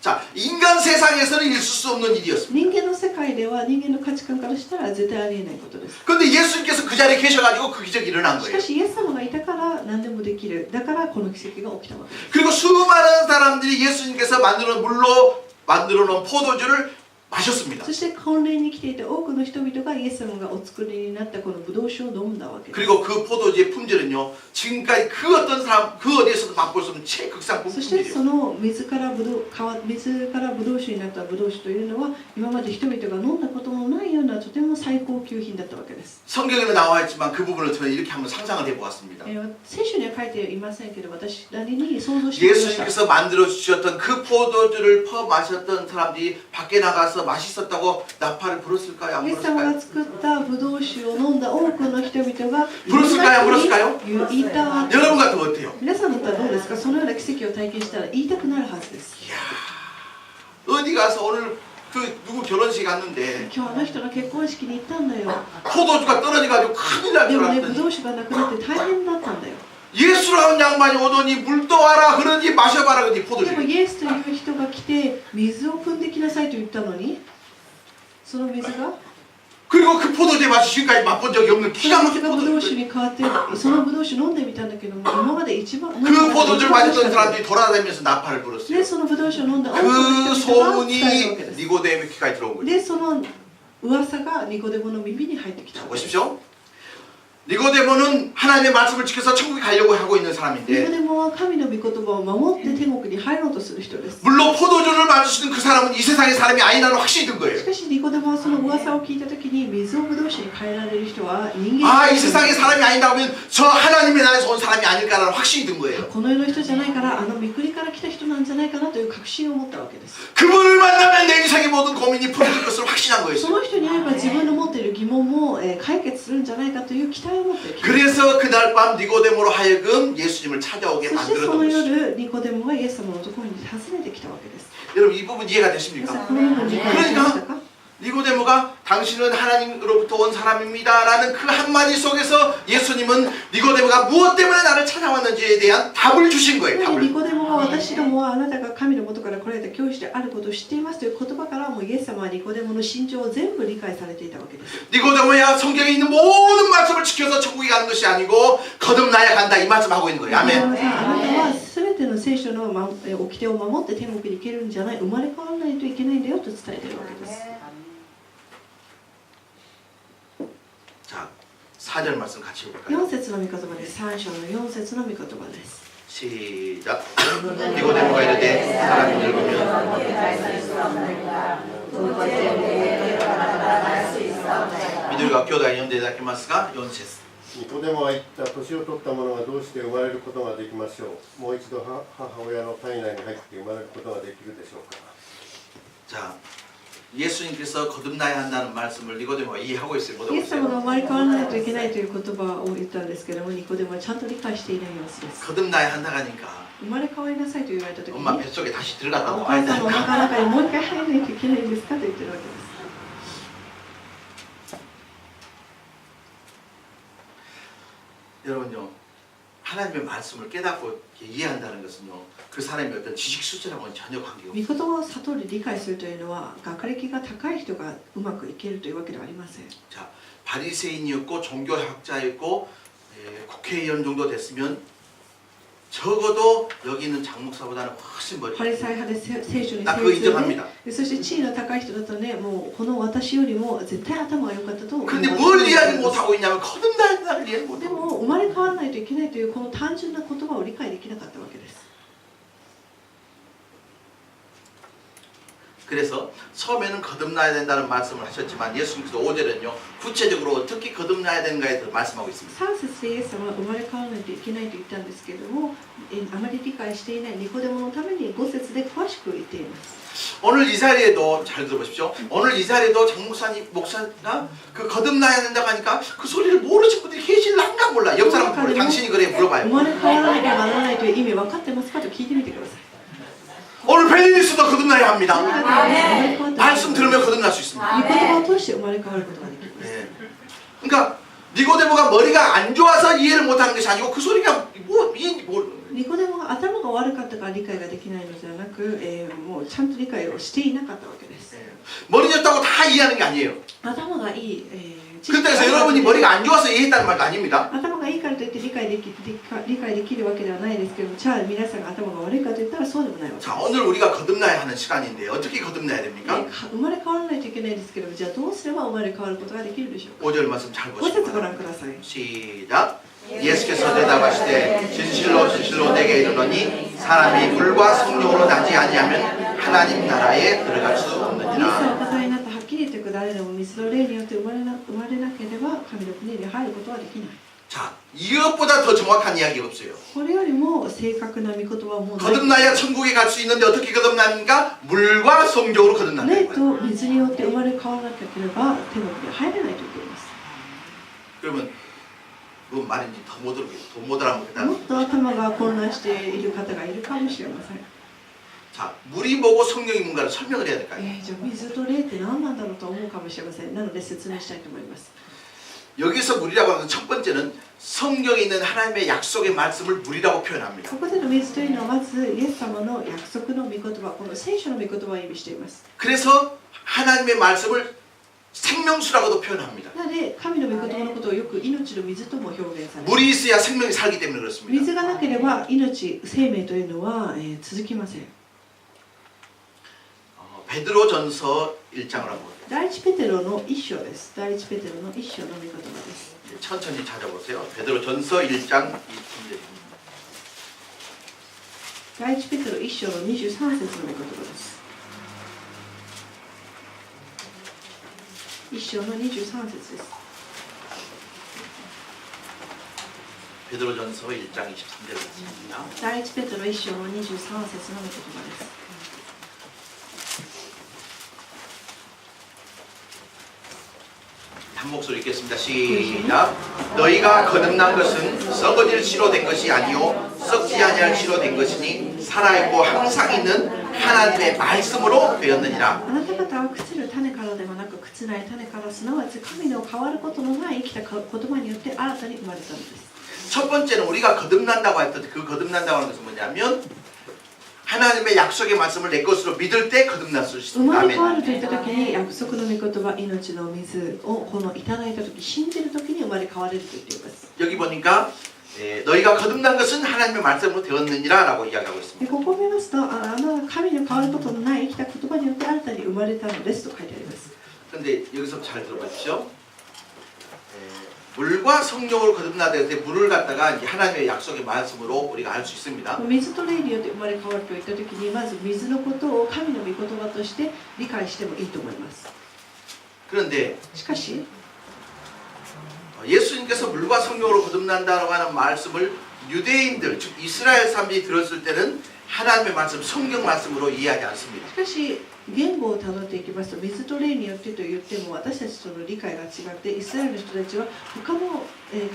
S1: 자, 인간 세상에서는 있을 수 없는 일이었습니다.
S2: 人間の世界では人間の価値観からしたら絶対ありえないことです。
S1: 그런데 예수님께서 그 자리에 계셔가지고 그 기적이 일어난
S2: し
S1: 거예요.
S2: かしイエス様がいたから何でもできる。だからこの奇跡が起きたわけです。
S1: 그리고 수많은 사람들이 예수님께서 물로 만들어 놓은 포도주를 마셨습니다.
S2: そして婚礼に来ていた多くの人々がイエス様がお作りになったこのブドウ酒を飲んだわけです。
S1: 그리고 그 포도주의 품질은요, 지금까지 그 어떤 사람, 그 어디에서도 맛볼 수 없는 최극상품
S2: そしてそ
S1: 품질이에요.
S2: の水からブドウ酒になったブドウ酒というのは今まで人々が飲んだことのないようなとても最高級品だったわけです。
S1: 성경에는 나와 있지만 그 부분을 저는 이렇게 한번 상상을 해보았습니다.
S2: 聖書には書いていませんけど私なりに想像してみました。
S1: 예수님께서 만들어 주셨던 그 포도주를 퍼 마셨던 사람들이 밖에 나가서 맛있었다고 나팔을 불었을까요? 안
S2: イエス様
S1: 불었을까요?
S2: が作ったブドウ酒を飲んだ多くの人々が
S1: 불었을까요? 안 불었을까요?
S2: 言いた
S1: 여러분 같으면 어때요?
S2: 皆さんだったらどうですか。そのような奇跡を体験したら言いたくなるはずです。
S1: 어디 가서 오늘 그 누구 결혼식 갔는데
S2: 今日あの人の結婚式に行ったんだよ。
S1: 포도주가 떨어져가지고 큰일 날
S2: で
S1: 줄
S2: もね、ブ
S1: 알았더니
S2: ドウ酒がなくなって大変だったんだよ。
S1: 예수라는 양반이 오더니 물도 와라 그러니 마셔봐라 그러니
S2: でも
S1: 포도주.
S2: イエスという人が来て水を汲んできなさいと言ったのに、その水が
S1: 그리고 그 포도주의 맛이 지금까지 맛본 적이 없는
S2: そ
S1: 기가
S2: の水
S1: 막힌
S2: がブドウ酒
S1: 포도주.
S2: に変わってそのブドウ酒飲んでみたんだけども今まで一番
S1: 그 포도주를 마셨던
S2: で
S1: 사람들이 돌아다니면서 나팔을 불었어요.
S2: そのブドウ酒を飲んだ多くの
S1: 그
S2: 人々が伝えたわけ
S1: 소문이
S2: です。
S1: 니고데의 귀까지 들어온 거예요.
S2: でその噂がニコデモの耳に入ってきた
S1: 자
S2: わけです。
S1: 보십시오. 니고데모는 하나님의 말씀을 지켜서 천국에 가려고 하고 있는
S2: ニコ
S1: 사람인데
S2: デモは神の御言葉を守って天国に入ろうとする人です。
S1: 물론 포도주를 마시는 그 사람은 이 세상의 사람이 아니라는 확신이 든
S2: し
S1: 거예요.
S2: かしニコデモはその噂を聞いたときに水をブドウ酒に変えられる人は人間
S1: 아, 이 세상의 사람이 아니다 하면 저 하나님의 나라에서 온 사람이 아닐까라는 확신이 든 거예요.
S2: この世の人じゃないからあの御国から来た人なんじゃないかなという確信を持ったわけです。
S1: 그분을 만나면 내 인생의 모든 고민이 풀어질 것을 확신한
S2: そ
S1: 거였어요.
S2: の人に会えば自分の持っている疑問も解決するんじゃないかという期待を持っている。
S1: 그래서 그날 밤 니고데모로 하여금 예수님을 찾아오게
S2: そしてそ
S1: 만들었던
S2: の
S1: 것이죠.
S2: 夜ニコデモはイエス様のところに訪ねてきたわけです。
S1: 여러분 이 부분 이해가
S2: 皆さん
S1: 되십니까?
S2: この部分理解できましたか？
S1: 니고데모가 당신은 하나님으로부터 온 사람입니다 라는 그 한마디 속에서 예수님은 니고데모가 무엇 때문에 나를 찾아왔는지에 대한 답을 주신 거예요.
S2: ニ
S1: 답을.
S2: コデモが私どもはあなたが神の元から来られた教師であることを知っていますという言葉からもイエス様はニコデモの心情を全部理解されていたわけです。
S1: 니고데모야 성경에 있는 모든 말씀을 지켜서 천국에 가는 것이 아니고 거듭나야 간다 이 말씀하고 있는 거예요.
S2: ニコデモ
S1: 아멘.
S2: さんあなたは全ての聖書の掟を守って天国に行けるんじゃない、生まれ変わらないといけないんだよと伝えているわけです。
S1: 자, 4절 말씀 같이 볼까요?
S2: 4節の御言葉です。3章の4節の御言葉です。
S1: 시작. 니고데모가 이르되 사람이 늙으면 미들과 교도가 연대 닦기ますが 4節.
S3: ニコデモは言った。年を取った者がどうして生まれることができましょう。もう一度母親の体内に入って生まれることができるでしょうか。
S1: 자, 예수님께서 거듭나야 한다는 말씀을 니고데모가 이해하고 있어요. 못
S2: イエ
S1: 하고
S2: ス様
S1: 있어요.
S2: が生まれ変わらないといけないという言葉を言ったんですけども、ニコデモはちゃんと理解していない様子です。
S1: 거듭나야 한다 하니까
S2: 生まれ変わりなさいと言われたとき
S1: 엄마
S2: に、
S1: 뱃속에 다시
S2: お
S1: 들어갔다
S2: 母
S1: 나와야
S2: さんのお
S1: 되니까
S2: 腹の中にもう一回入らないといけないんですかと言ってるわけです。
S1: 여러분요, 하나님의 말씀을 깨닫고 이해한다는 것은요, 그 사람의 어떤 지식 수준하고는 전혀 관계가
S2: 御
S1: 없어요.
S2: 言葉を悟り理解するというのは学歴が高い人がうまくいけるというわけではありません。
S1: 자, 바리새인이었고 종교학자였고 국회의원 정도 됐으면 적어도 여기 있는 장목사보다는 훨씬
S2: パ
S1: 멀리.
S2: リサイ派で聖書に
S1: 나 그거
S2: 精通
S1: 인정합니다.
S2: で、そして地位の高い人だとね、もうこの私よりも絶対頭が良かったと思います。
S1: 근데 뭘 이해하지 못하고 있냐면 거듭나야 한다는 이해를
S2: で
S1: 못하고
S2: も生まれ変わらないといけないというこの単純な言葉を理解できなかったわけです。
S1: 그래서 처음에는 거듭나야 된다는 말씀을 하셨지만 예수님께서 5절은요 구체적으로 어떻게 거듭나야 되는가에 대해서 말씀하고 있습니다.
S2: 3節でイエス様は生まれ変わらないといけないと言ったんですけれども、あまり理解していないニコデモのために5節で詳しく言っています。
S1: 오늘 이 자리에도 잘 들어보십시오. 오늘 이 자리에도 장 목사가 그 거듭나야 된다고 하니까 그 소리를 모르시는 분들이 계실랑가 몰라. 옆 사람 물어 당신이 그래
S2: 生
S1: 물어봐요.
S2: まれ変わらなきゃならないという意味分かってますかと聞いてみてください。
S1: 오늘 벨리니스도 거듭나야 합니다.
S2: 生まれ変わった
S1: 말씀 들으면 거듭날 수 있습니다.
S2: 御言葉を通して生まれ変わることができます。
S1: 네. 그러니까 니고데모가 머리가 안 좋아서 이해를 못하는 것이 아니고 그 소리가 뭐
S2: ニコデモが頭が悪かったから理解ができないのではなく、もうちゃんと理解をしていなかったわけです。
S1: 머리 좋다고 다 이해하는 게 아니에요.
S2: 頭がいい、
S1: 그렇다고 해서 여러분이 머리가 안 좋아서 이해했다는 말도 아닙니다.
S2: 頭がいいからといって理解できるわけではないですけども、じゃあ皆さんが頭が悪いかといったらそうでもないわけです。
S1: 자, 오늘 우리가 거듭나야 하는 시간인데 어떻게 거듭나야 됩니까?
S2: 生まれ変わらないといけないですけども、じゃあどうすれば生まれ変わることができるでしょうか。
S1: 5절 말씀 잘
S2: 5節ご覧
S1: 보시고
S2: ください。
S1: 시작. 예수께서 대답하시되 진실로 진실로 내게 이르노니 사람이 물과 성령으로 나지 아니하면 하나님 나라에 들어갈 수
S2: イエスはお
S1: 없느니라.
S2: 答えになったはっきり言ってください。誰でも水の霊によって生まれなければ神の国に入ることはできない。
S1: 자, 이것보다 더 정확한 이야기가 없어요.
S2: これよりも正確な御言葉はもうない。
S1: 거듭나야 천국에 갈 수 있는데 어떻게 거듭납니까? 물과 성령으로 거듭난다는
S2: 霊
S1: 거예요.
S2: と水によって生まれ変わらなければ天国に入れないと言っています。
S1: 그러면 그 말인지 더 못 알아먹겠다.
S2: もっと頭が混乱している方がいるかもしれません。
S1: 자, 물이 뭐고 성령이 뭔가를 설명을 해야 될까요?
S2: じゃあ水と霊って何なんだろうと思うかもしれません。なので説明したいと思います。
S1: 여기서 물이라고 하는 첫 번째는 성경에 있는 하나님의 약속의 말씀을 물이라고 표현합니다.
S2: ここでの水というのはまずイエス様の約束の御言葉、この聖書の御言葉を意味しています。
S1: 그래서 하나님의 말씀을 생명수라고도 표현합니다.
S2: なので神の御言葉のことをよく命の水とも表現されます。
S1: 물이 있어야 생명이 살기 때문에 그렇습니다.
S2: 水がなければ命、生命というのは続きません。
S1: 베드로전서 1장을 한번 보세요.
S2: 第一ペテロの一章です。第一ペテロの一章の御言葉です。
S1: 천천히 찾아보세요. 베드로전서 1장 23절입니다.
S2: 第一ペテロ一章の23節の御言葉です。一章の23節です。
S1: 베드로전서 1장 23절 말씀입니다.
S2: 第一ペテロ一章の23節の御言葉です。
S1: 한 목소리 읽겠습니다. 시작. 너희가 거듭난 것은 썩어질 씨로 된 것이 아니요 썩지 아니할 씨로 된 것이니 살아있고 항상 있는 하나님의 말씀으로 되었느니라.
S2: あなた方は朽ちる種からではなく朽ちない種からすなわち神の変わることのない生きた言葉によって新たに生まれたのです。
S1: 첫 번째는 우리가 거듭난다고 했던 그 거듭난다고 하는 것은 뭐냐면 하나님의 약속의 말씀을 내 것으로 믿을 때 거듭날 수
S2: 生
S1: 있습니다.
S2: まれ変わ
S1: 아멘.
S2: るといったときに約束の御言葉、命の水をこのいただいたとき、信じるときに生まれ変われると言っています。
S1: 여기 보니까 너희가 거듭난 것은 하나님의 말씀으로 되었느니라 라고 이야기하고
S2: で
S1: 있습니다.
S2: ここを見ますと、あの神の変わることのない生きた言葉によって新たに生まれたのですと書いてあります。
S1: 그런데 여기서 잘 들어보십시오. 물과 성령으로 거듭나다 할 때 물을 갖다가 이제 하나님의 약속의 말씀으로 우리가 알 수 있습니다.
S2: 水と霊によって生まれ変わるといったときに、まず水のことを神の御言葉として理解してもいいと思います。
S1: 그런데
S2: しかし、
S1: 예수님께서 물과 성령으로 거듭난다고 하는 말씀을 유대인들, 즉 이스라엘 사람들이 들었을 때는 하나님의 말씀, 성경 말씀으로 이해하지 않습니다.
S2: しかし言語をたどっていきますと、水と霊によってと言っても私たちとの理解が違ってイスラエルの人たちは他の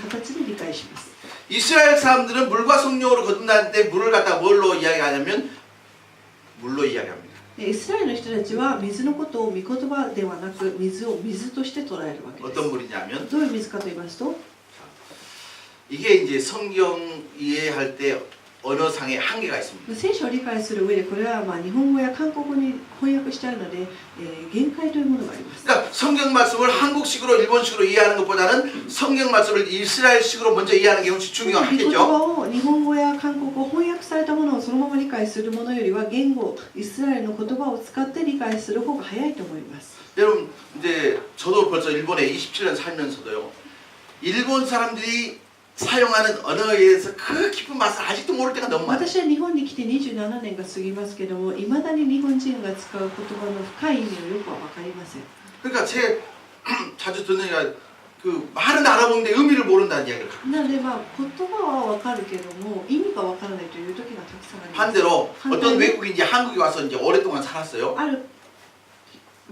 S2: 形で理解します。
S1: 이스라엘 사람들은 물과 성령으로 거듭날 때 물을 갖다 뭘로 이야기하냐면 물로 이야기합니다.
S2: イスラエルの人たちは水のことを御言葉ではなく水を水として捉えるわけです。
S1: 어떤 물이냐면
S2: どういう水かと言いますと、
S1: 이게 이제 성경 이해할 때 언어상의 한계가 있습니다.
S2: 聖書を理解する上でこれは日本語や韓国語に翻訳してあるので、限界というものがあります。
S1: 그러니까 성경 말씀을 한국식으로 일본식으로 이해하는 것보다는 성경 말씀을 이스라엘식으로 먼저 이해하는 게 훨씬
S2: 御言
S1: 중요하겠죠.
S2: 葉を日本語や韓国語翻訳されたものをそのまま理解するものよりは言語、イスラエルの言葉を使って理解する方が早いと思います。
S1: 여러분 이제 저도 벌써 일본에 27년 살면서도요. 일본 사람들이 사용하는 언어에 대해서 그 깊은 맛을 아직도 모를 때가 너무 많아요.
S2: 私は日本に来て27年が過ぎますけども、いまだに日本人が使う言葉の深い意味をよくは分かりません。
S1: 그러니까 제 자주 듣는 얘기가 그 말은 알아보는데 의미를 모른다는 이야기를 합니다.
S2: なので言葉は分かるけども意味が分からないという時がたくさんあります。
S1: 반대로 어떤 외국인이 한국에 와서 이제 오랫동안 살았어요.
S2: ある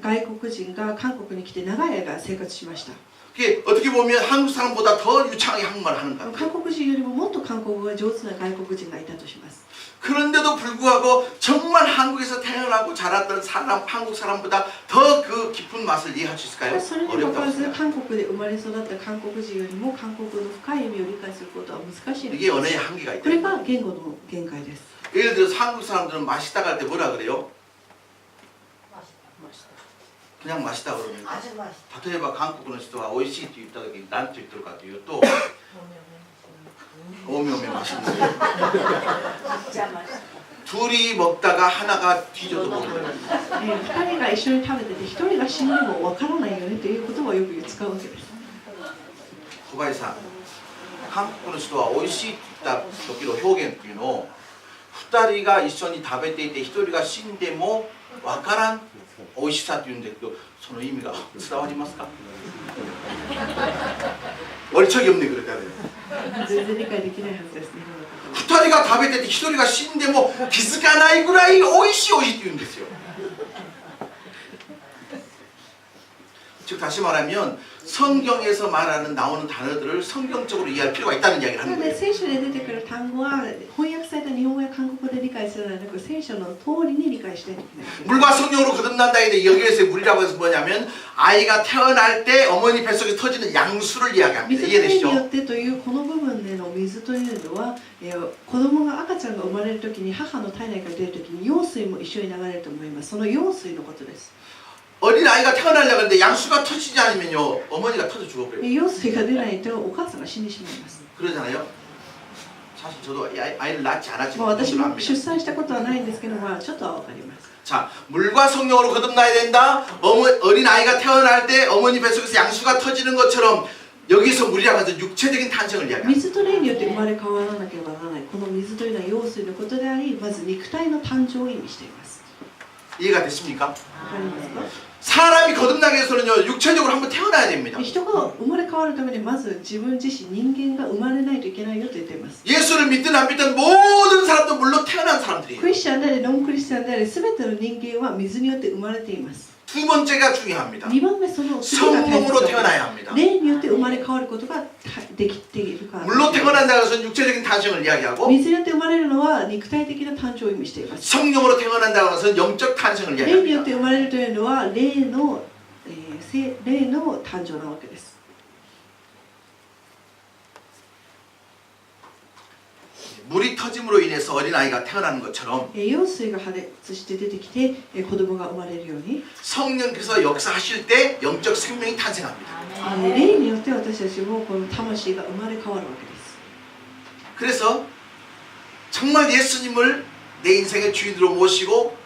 S2: 外国人が韓国に来て長い間生活しました。
S1: 그게 어떻게 보면 한국 사람보다 더 유창하게 한국말을 하는 것
S2: 韓
S1: 같아요.
S2: 国人よりももっと韓国語が上手な外国人がいたとします。
S1: 그런데도 불구하고 정말 한국에서 태어나고 자랐던 사람, 한국 사람보다 더 그 깊은 맛을 이해할 수 있을까요?
S2: それにもかかわ
S1: 어렵다고
S2: らず
S1: 생각합니다.
S2: 韓国で生まれ育った韓国人よりも韓国の深い意味を理解することは難しいの
S1: 이게
S2: です。
S1: 언어의 한계가
S2: これ
S1: 있다.
S2: が言語の限界です。
S1: 예를 들어서 한국 사람들은 맛있다고 할 때 뭐라 그래요? 그냥 맛있다 그럽니까?
S4: 味まし
S1: 例えば韓国の人は美味しいって言った時に何て言ってるかというと오메오메 맛있는데
S4: 邪魔し
S1: 둘이 먹다가 하나가 뒤져도 모르는
S2: 2人が一緒に食べてて1人が死んでもわからないよねという言葉をよく使うわけです。
S1: 小林さん韓国の人は美味しいって言った時の表現っていうのを2人が一緒に食べていて1人が死んでもわからん美味しさって言うんだけどその意味が伝わりますか어리 척이 없네 그렇게 하면
S2: 全然理解できないはずですね。
S1: 2人が食べてて1人が死んでも気づかないぐらい美味しい美味しいって言うんですよ즉 다시 말하면 성경에서 말하는 나오는 단어들을 성경적으로 이해할 필요가 있다는 이야기를
S2: な
S1: 하는
S2: ので
S1: 거예요
S2: 聖書で出てくる単語は翻訳された日本語や韓国語で理解するのではなく聖書の通りに理解していきないといけない。
S1: 물과 성령으로 거듭난다 했는데 여기에서 물이라고 해서 뭐냐면 아이가 태어날 때 어머니 뱃속에 터지는 양수를
S2: 水
S1: 이야기합니다
S2: と霊によ
S1: 이해되시죠?
S2: ってというこの部分での水というのは、子供が赤ちゃんが生まれるときに母の体内から出るときに羊水も一緒に流れると思います。その羊水のことです。
S1: 어린 아이가 태어나려고 하는데 양수가 터지지 않으면요 어머니가 터져 죽어버려요
S2: 羊水が出ないとお母さんが死んでしまいます。
S1: 그러잖아요 사실 저도 아이를 낳지
S2: もう
S1: 않았지만
S2: 私
S1: 그걸
S2: も
S1: 압니다
S2: 出産したことはないんですけど、ちょっとはわかります。
S1: 자, 물과 성령으로 거듭나야 된다. 어린 아이가 태어날 때 어머니 뱃속에서 양수가 터지는 것처럼 여기서 물이라고 해서 육체적인 탄생을 이야기합니다.
S2: 水と霊によって生まれ変わらなければならない。この水というのは羊水のことであり、まず肉体の誕生を意味しています。
S1: 이해가 됐습니까?
S2: わかりますか？
S1: 사람이 거듭나기 위해서는요 육체적으로 한번 태어나야 됩니다.
S2: 人が生まれ変わるためにまず自分自身人間が生まれないといけないよと言っています。
S1: 예수를 믿든 안 믿든 모든 사람도 물로 태어난 사람들이에요.
S2: クリスチャンであれノンクリスチャンであれ全ての人間は水によって生まれています。
S1: 두 번째가 중요합니다.
S2: 2番目その次が大
S1: 성령으로
S2: 切
S1: 태어나야 합니다.
S2: 霊によって生まれ変わることができているから。
S1: 물로 태어난다는 것은 육체적인 탄생을 이야기하고
S2: 水によって生まれるのは肉体的な誕生を意味しています。
S1: 성령으로 태어난다는 것은 영적 탄생을
S2: 霊によって
S1: 이야기합니다.
S2: 生まれるというのは霊の誕生なわけです。
S1: 물이 터짐으로 인해서 어린아이가 태어나는 것처럼
S2: 羊水が破裂して出てきて子供が生まれるように
S1: 성령께서 역사하실 때 영적 생명이 탄생합니다.
S2: 霊によって私たちもこの魂が生まれ変わるわけです。
S1: 그래서 정말 예수님을 내 인생의 주인으로 모시고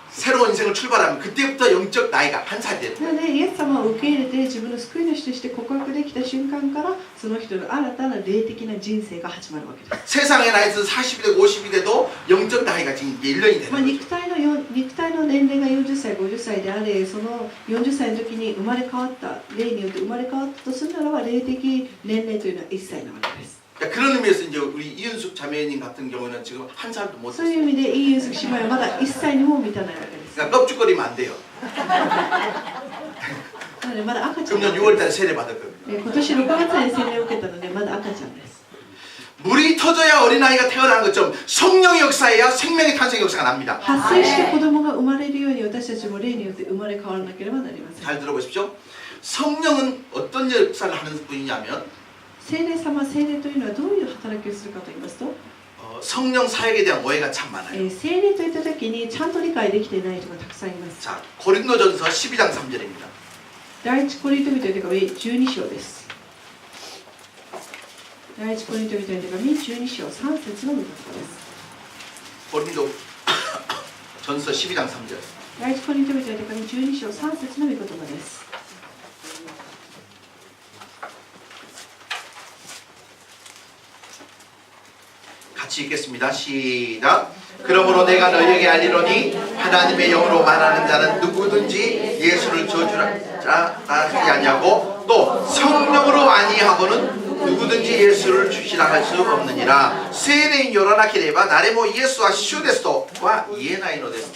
S1: 새로운 인생을 출발하면 그때부터 영적 나이가 한 살이 되는
S2: な
S1: 거예요.
S2: のでイエス様を受け入れて自分の救い主として告白できた瞬間からその人の新たな霊的な人生が始まるわけです。
S1: 세상의 나이에서 40이 되고 50이 돼도 영적 나이가 지금 1년이 되는
S2: まあ、
S1: 거죠.
S2: 肉体の年齢が40歳、50歳であれ、その40歳の時に生まれ変わった、霊によって生まれ変わったとするならば、霊的年齢というのは1歳なわけです。
S1: 그런 의미에서 이제 우리 이윤숙 자매님 같은 경우는 지금 한 살도 못
S2: そういう
S1: 됐어요.
S2: 意味で、イ・ユンスク姉妹はまだ1歳にも満たないわけです。
S1: 그러니까 껍죽거리면 안 돼요.
S2: なので、まだ赤ちゃん
S1: 금년 6월달에 세례 받았거든요.
S2: 今年6月に洗礼を受けたので、まだ赤ちゃんです。
S1: 물이 터져야 어린아이가 태어나는 것처럼 성령의 역사에야 생명의 탄생 역사가 납니다.
S2: 発生して子供が生まれるように私たちも霊によって生まれ変わらなければなりません。
S1: 잘 들어보십시오. 성령은 어떤 역사를 하는 분이냐면
S2: 聖霊様、聖霊というのはどういう働きをするかと言いますと、
S1: 성령 사역에 대한 오해가 참 많아요.
S2: 聖霊といった時にちゃんと理解できていない人がたくさんいます。
S1: 자, 고린도전서 12장 3절입니다.
S2: 第一コリント人への手紙12章です。第一コリント人への手紙12章3節の御言葉です。
S1: 고린도 전서 12장 3절.
S2: 第一コリント人への手紙12章3節の御言葉です。
S1: 같이 읽겠습니다. 시작. 그러므로 내가 너희에게 알리노니 하나님의 영으로 말하는 자는 누구든지 예수를 저주라 하지 아니하고 또 성령으로 아니하고는 누구든지 예수를 주시라 할 수 없느니라. 세례인 요라나케레바 나레모 예수와 시ュ데스とは言えないのです.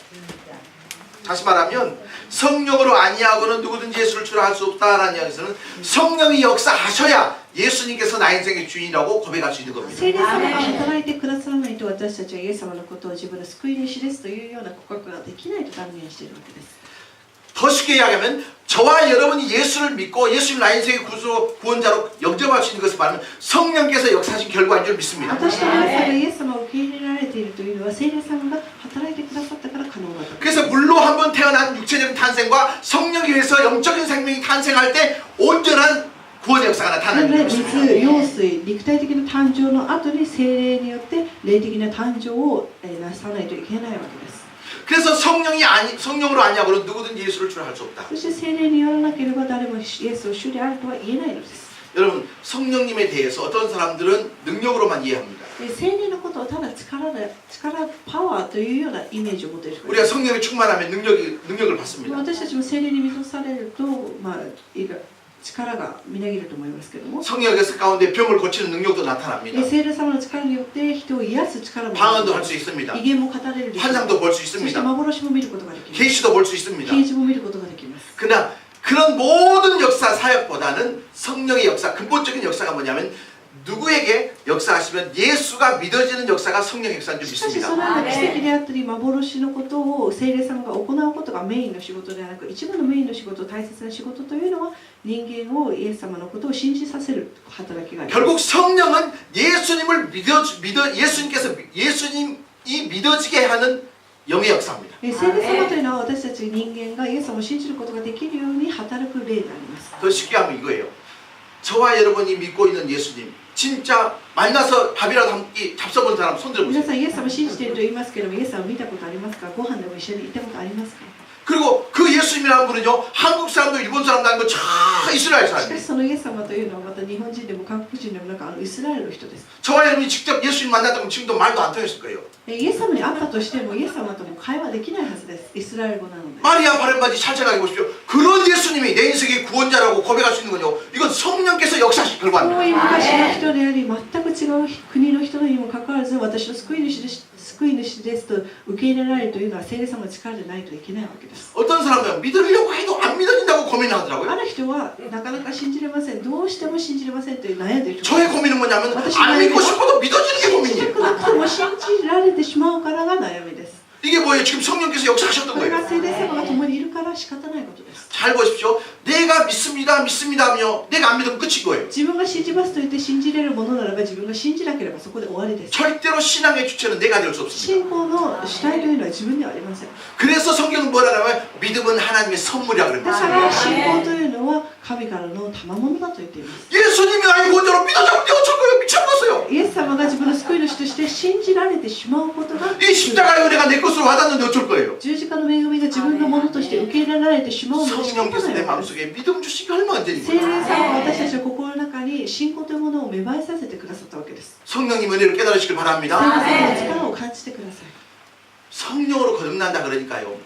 S1: 다시 말하면 성령으로 아니하고는 누구든지 예수를 주라 할 수 없다라는 이야기에서는 성령이 역사하셔야 예수님께서 나의 인생의 주인이라고 고백할 수 있는 겁니다.
S2: 聖霊様が働いてくださらないと私たちはイエス様のことを自分の救い主ですというような告白ができないと断言しているわけです。
S1: 더 쉽게 이야기하면 저와 여러분이 예수를 믿고 예수님 나의 인생의 구원자로 영접할 수 있는 것을 말하면 성령께서 역사하신 결과인 줄 믿습니다.
S2: 私と皆さんがイエス様を受け入れられているというのは聖霊様が働いてくださったから可能だと。
S1: 그래서 물로 한번 태어난 육체적인 탄생과 성령에 의해서 영적인 생명이 탄생할 때 온전한 구원의 역사가 나타나는
S2: 水、
S1: 것입니다.
S2: 陽水、肉体的な誕生の後に聖霊によって霊的な誕生をなさないといけないわけです。
S1: 그래서 성령으로 아니하고는 누구든지 예수를 주라 할 수 없다.
S2: そして聖霊によらなければ誰もイエスを主であるとは言えないのです。
S1: 여러분 성령님에 대해서 어떤 사람들은 능력으로만 이해합니다.
S2: 聖霊のことをただ力、パワーというようなイメージを持っている人がい
S1: 우리가
S2: ます。
S1: 성령에 충만하면 능력을 받습니다.
S2: 私たちも聖霊に満たされると、力がみなぎると思いますけども、
S1: 성령의 가운데 병을 고치는 능력도 나타납니다.
S2: 聖霊様の力によって人を癒す力も
S1: 방언도 할 수 있습니다.
S2: 威厳も語れるでしょう。
S1: 환상도 볼 수
S2: そして
S1: 있습니다.
S2: 幻も見ることができます。
S1: 계시도 볼 수 있습니다.
S2: 啓示も見ることができます。
S1: 그러나 그런 모든 역사 사역보다는 성령의 역사, 근본적인 역사가 뭐냐면 누구에게 역사하시면 예수가 믿어지는 역사가 성령의 역사인 줄
S2: しかしそ
S1: 믿습니다.
S2: のような奇跡であったり幻のことを聖霊様が行うことがメインの仕事ではなく、一番のメインの仕事、大切な仕事というのは人間をイエス様のことを信じさせる働きがあります。
S1: 결국 성령은 예수님께서 예수님이 믿어지게 하는 영의 역사입니다.
S2: 聖霊様というのは私たち人間がイエス様を信じることができるように働く霊であります。
S1: 더 쉽게 하면 이거예요. 저와 여러분이 믿고 있는 예수님 진짜 만나서 밥이라도 한 끼 잡숴본 사람 손
S2: 皆
S1: 들어보세요.
S2: さんイエス様を信じていると言いますけれども、イエス様を見たことありますか？ご飯でも一緒に行ったことありますか？
S1: 그리고 그 예수님이라는 분은요 한국 사람도 일본 사람도 아니고 저 이스라엘
S2: しかし
S1: 사람이에요.
S2: そのイエス様というのはまた日本人でも韓国人でもなくイスラエルの人です。
S1: 저와 여러분이 직접 예수님 만났다면 지금도 말도 안 통했을 거예요.
S2: イエス様に会ったとしてもイエス様とも会話できないはずです。イスラエル語なので。
S1: 마리아 바른바지 찰떡하게 보십시오. 그런 예수님이 내 인생의 구원자라고 고백할 수 있는 건요 이건 성령께서 역사하신
S2: 遠
S1: 결과입니다.
S2: い昔の人であり、全く違う国の人にもかかわらず、私の救い主ですと受け入れられるというのは聖霊様の力でないといけないわけです。
S1: 어떤 사람은 믿으려고 해도 안 믿어진다고
S2: あ
S1: 고민하더라고요.
S2: る人はなかなか信じれません。どうしても信じれませんという悩んでいる人
S1: 저의 고민은 뭐냐면 안 믿고 싶어도 믿어지는 게
S2: 信じた
S1: 고민이에요.
S2: くなくても信じられてしまうからが悩みです。
S1: 이게 뭐예요? 지금 성령께서 역사하셨던
S2: これ
S1: 거예요.
S2: が聖霊様が共にいるから仕方ないことです。
S1: 잘 보십시오. 내가 믿습니다 하며 내가 안 믿으면 끝인 거예요.
S2: 自分が信じますと言って信じれるものならば自分が信じなければそこで終わりです。
S1: 절대로 신앙의 주체는 내가 될 수 없습니다.
S2: 信仰の主体というのは自分ではありません。
S1: 그래서 성경은 뭐라고 하면 믿음은 하나님의 선물이라고
S2: だ
S1: 그럽니다.
S2: から信仰というのは神からの賜物だと言っています。
S1: 예수님이 나의 구원자로 믿어지면 어쩔 거예요? 미쳐버렸어요.
S2: イエス様が自分の救い主として信じられてしまうことが
S1: 이 십자가의 은혜가 내 것으로 와닿는데 어쩔 거예요?
S2: 十字架の恵みが自分のものとして受け入れられてしまうので仕方
S1: 성령께서
S2: な
S1: 내
S2: いわけです。
S1: 마음속에 믿음 주시기 얼마나
S2: 聖
S1: 되니까
S2: 霊様は私たちの心の中に信仰というものを芽生えさせてくださったわけです。
S1: 성령님 은혜를 깨달으시길
S2: 聖霊
S1: 바랍니다.
S2: 様の力を感じてください。
S1: 성령으로 거듭난다 그러니까요.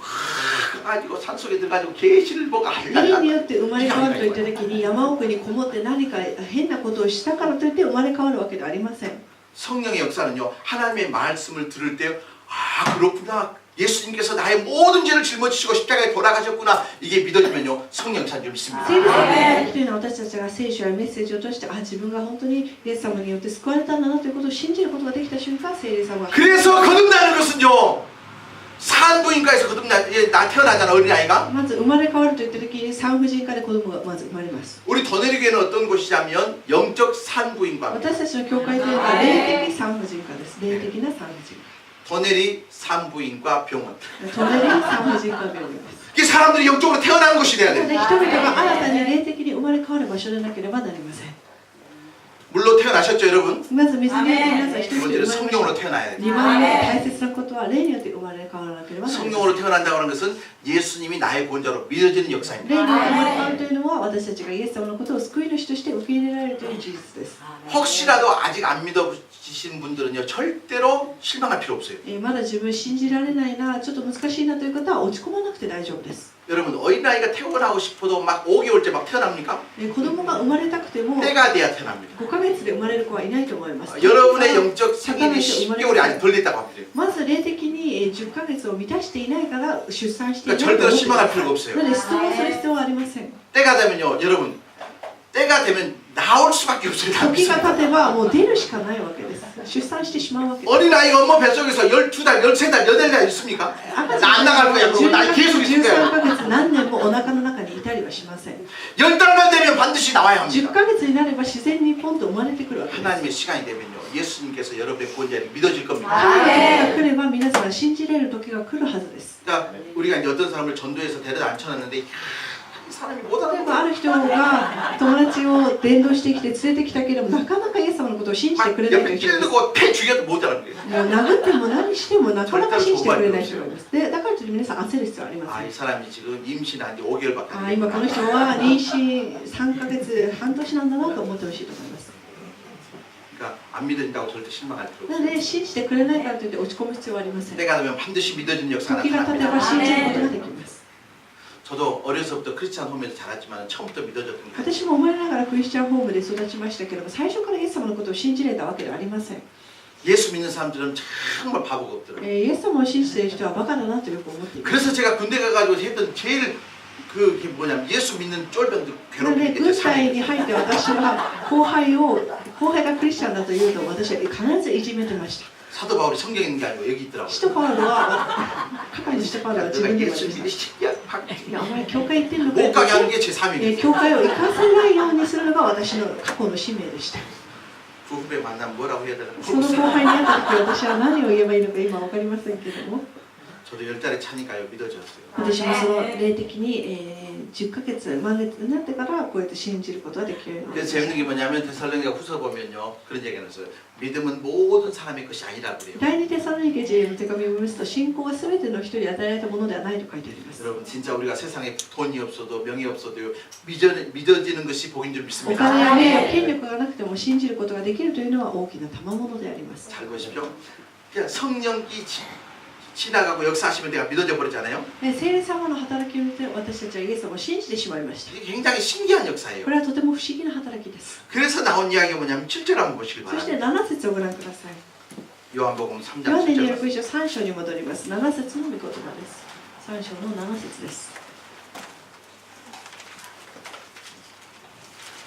S1: 막 가지고 산속에 들어가지고 계시를 보고
S2: 霊によって生まれ変わるといった時に山奥にこもって何か変なことをしたからといって生まれ変わるわけではありません。
S1: 성령의 역사는요 하나님의 말씀을 들을 때 아 그렇구나 예수님께서 나의 모든 죄를 짊어지시고 십자가에 돌아가셨구나 이게 믿어지면요 성령 역사인 줄 믿습니다.
S2: 聖霊様の働きというのは私たちが聖書やメッセージを通して自分が本当にイエス様によって救われたんだなということを信じることができた瞬間聖霊様が
S1: 그래서 거듭나는 것은요 산부인과에서 나 태어나잖아 어린아이가.
S2: まず生まれ変わるといった時に産婦人科で子供がまず生まれます。
S1: 우리 더내리교회는 어떤 곳이냐면 영적 산부인과입니다.
S2: 私たちの教会というのは霊的産婦人科です。霊的な産婦人
S1: 더내리 산부인과 병원.
S2: 科。トレリ産婦人科病院です。
S1: 이게 사람들이 영적으로 태어나는 곳이 돼야
S2: なの
S1: 돼.
S2: で人々が新たに霊的に生まれ変わる場所でなければなりません。
S1: 물로 태어나셨죠 여러분?
S2: まず水によって皆さん一人
S1: 두
S2: で
S1: 번째는
S2: 生まれました。
S1: 성령으로 태어나야 돼.
S2: 2番目大切なことは霊によって生まれ変わらなければなりません。
S1: 성령으로 태어난다고 하는 것은 예수님이 나의 구원자로 믿어지는 역사입니다.
S2: 霊によって生まれ変わるというのは私たちがイエス様のことを救い主として受け入れられるという事実です。
S1: 혹시라도 아직 안 믿어지신 분들은요 절대로 실망할 필요 없어요.
S2: まだ自分信じられないな、ちょっと難しいなという方は落ち込まなくて大丈夫です。
S1: 여러분 어린아이가 태어나고 싶어도 막 5개월째 막 태어납니까?
S2: 子供が生まれたくても
S1: 때가 돼야 태어납니다.
S2: 5ヶ月で生まれる子はいないと思います。
S1: 여러분의 영적 생일이 10개월이 아직 덜 됐다고 합니다.
S2: まず霊的に10ヶ月を満たしていないから出産していない
S1: 그러니까
S2: と思
S1: 절대로
S2: ってく
S1: 실망할
S2: ださい
S1: 필요가 없어요.
S2: なので質問する必要はありません
S1: 때가 되면요, 여러분, 때가 되면 나올 수밖에 없어요. 다
S2: 時が
S1: 믿습니다.
S2: 経てばもう出るしかないわけです出産してしまうわけです
S1: 어린아이가 엄마 뱃속에서 12달, 13달, 8달 있습니까? 나 안 나갈 거야. 그러고 나 계속 있을
S2: 13
S1: 거야.
S2: ヶ月何年もお腹の中にいたりはしません
S1: 10달만 되면 반드시 나와야
S2: 10
S1: 합니다.
S2: ヶ月になれば自然にポンと生まれてくるわけです
S1: 하나님의 시간이 되면요, 예수님께서 여러분의 구원자를 믿어질 겁니다.
S2: 時が来れば皆さん信じれる時が来るはずです
S1: 그러니까 우리가 이제 어떤 사람을 전도해서 데려다 앉혀놨는데, 이 사람이 못
S2: 例え
S1: 알아보고
S2: ばある人が友達を伝道してきて連れてきたけれどもなかなかイエス様のことを信じて
S1: 막
S2: くれないと
S1: 옆에
S2: いう人がいます
S1: 찔르고 패 죽여도 못 알아보고.
S2: もう殴っても何してもなかなか信じてくれない人がいますでだからといって皆さん焦る必要はありま
S1: 아,
S2: せん
S1: 이 사람이 지금 임신한 지 5개월밖에
S2: あ
S1: 안
S2: 今こ
S1: 됐구나.
S2: の人は妊娠3ヶ月半年なんだなと思ってほしいと思います
S1: 그러니까 안 믿어진다고 절대 실망할 필요
S2: な
S1: 없어요.
S2: ので信じてくれないからといって落ち込む必要はありません
S1: 때가 되면 반드시 믿어지는 역사가
S2: 時が経てば
S1: 나타납니다.
S2: 信じることができます
S1: 저도 어려서부터 크리스찬 홈에서 자랐지만 처음부터 믿어졌던 게
S2: 私も生まれながらクリスチャンホームで育ちましたけれども最初からイエス様のことを信じれたわけではありません
S1: 예수 믿는 사람들은 정말 바보가 없더라고요.
S2: イエス様を信じている人はバカだなとよく思っています
S1: 그래서 제가 군대 가가지고 했던 제일 그게 뭐냐면 예수 믿는 쫄병들
S2: なので
S1: 괴롭히는 게
S2: 軍
S1: 제
S2: 隊
S1: 삶이에요.
S2: に入って私は後輩がクリスチャンだというと私は必ずいじめてました
S1: 사도 바울이 성경에 있는 게 아니고 여기 있더라고요.
S2: 使徒パウロは係の使徒パウロは自
S1: 내가
S2: 分でも
S1: 예수
S2: 言い
S1: 믿는
S2: まし
S1: 새끼야.
S2: たいやお前教会行ってんのか
S1: 못
S2: よ
S1: 가게 하는 게 제 삶이에요.
S2: 教会を行かせないようにするのが私の過去の使命でした
S1: 그 후배 만나면 뭐라고 해야 되나
S2: その後輩に会った時私は何を言えばいいのか今分かりませんけども
S1: 저도 10달에 차니까요 믿어졌어요.
S2: 私もその霊的に、10ヶ月満月になってからこうやって信じることができるようになりま
S1: 그래서
S2: した
S1: 재밌는 게 뭐냐면 데살로니가 후서 보면요 그런 얘기가 나왔어요. 믿음은 모든 사람의 것이 아니라 그래요.
S2: 第二テサロニケ人への手紙を読みますと信仰は全ての人に与えられたものではないと書いてあります
S1: 여러분 진짜 우리가 세상에 돈이 없어도 명예 없어도 믿어지는 것이 복인 줄
S2: お
S1: 믿습니까?
S2: 金や名誉権力がなくても信じることができるというのは大きな賜物であります
S1: 잘 보십시오. 그냥 성령이 지나가고 역사하시면 내가 믿어져 버리잖아요.
S2: 聖霊様の働きを見て私たちはイエス様を信じてしまいました
S1: 이게 굉장히 신기한 역사예요.
S2: これはとても不思議な働きです
S1: 그래서 나온 이야기가 뭐냐면 7절 한번 보시길
S2: そして
S1: 바랍니다.
S2: 7節をご覧ください
S1: 요한복음 3장
S2: ヨハネに
S1: 7절.
S2: よる福音書3章に戻ります7節の御言葉です3章の7節です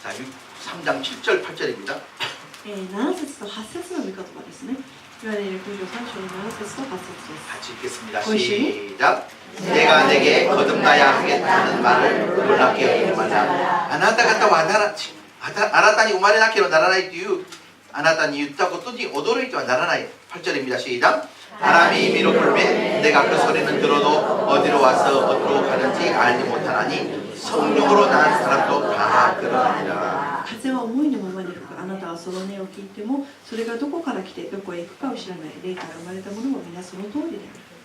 S1: 자, 3장 7절 8절입니다.
S2: 7節と8節の御言葉ですねヨハネによる福音書3章の7節と8節です
S1: 같이 읽겠습니다.
S2: 보이시니?
S1: 시작. 내가 내게 거듭나야 하겠다는 말을 놀랍게 여기지 말라. 아나타方は新たに生まれなければならないというあなたに言ったことに驚いてはならない 8절입니다. 시작. 바람이 위로 불면 내가 그 소리는 들어도 어디로 와서 어디로 가는지 알지 못하나니 성령으로 난 사람도 다 그러느니라.
S2: 風は思いのままに吹くあなたはその音を聞いてもそれがどこから来てどこへ行くかを知らない霊から生まれたものも皆その通りである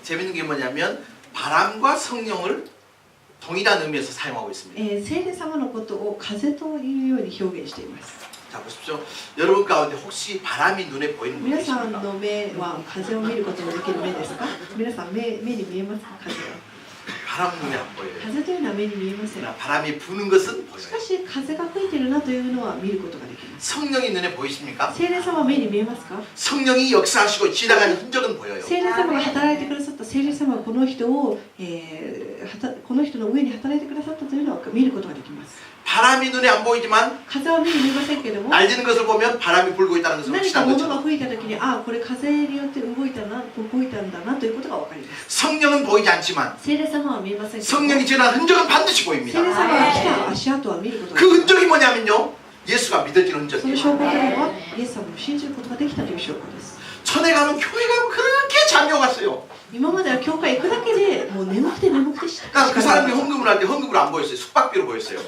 S1: 재밌는 게 뭐냐면 바람과 성령을 동일한 의미에서 사용하고 있습니다.
S2: 聖霊様のことを風というように表現しています
S1: 자 보십시오. 여러분 가운데 혹시 바람이 눈에 보이는 분
S2: 皆さん
S1: 계십니까?
S2: の目は風を見ることができる目ですか皆さん目に見えますか風は
S1: 바람 눈에 안 보여요.
S2: 風というのは目に見えません
S1: 그러나 바람이 부는 것은
S2: し
S1: 보여요.
S2: かし風が吹いてるなというのは見ることができます
S1: 성령이 눈에 보이십니까?
S2: 聖霊様は目に見えますか
S1: 성령이 역사하시고 지나가는 흔적은 보여요.
S2: 聖霊様が働いてくださった聖霊様がこの人を、この人の上に働いてくださったというのを見ることができます
S1: 바람이 눈에 안 보이지만
S2: 風は目に見えませんけども
S1: 날리는 것을 보면 바람이 불고 있다는 것을
S2: 何か
S1: 확신한
S2: 物が
S1: 것처럼
S2: 吹いた時にああこれ風によって動いたんだなということが分かります
S1: 성령은 보이지 않지만
S2: 聖霊様は見えませんけども
S1: 성령이 지나간 흔적은 반드시
S2: 聖
S1: 보입니다.
S2: 霊様が来た足跡は見ることが
S1: 그
S2: できます
S1: 흔적이 뭐냐면요. 예수가 믿어지는
S2: その
S1: 흔적이에요.
S2: 証拠というのはイエス様を信じることができたという証拠です
S1: 천에 가면 교회 가면 그렇게 잠이 왔어요.
S2: 今までは教会行くだけでもう眠くてした
S1: 그 사람이 헌금을 할 때 헌금으로 안 보였어요. 숙박비로 보였어요.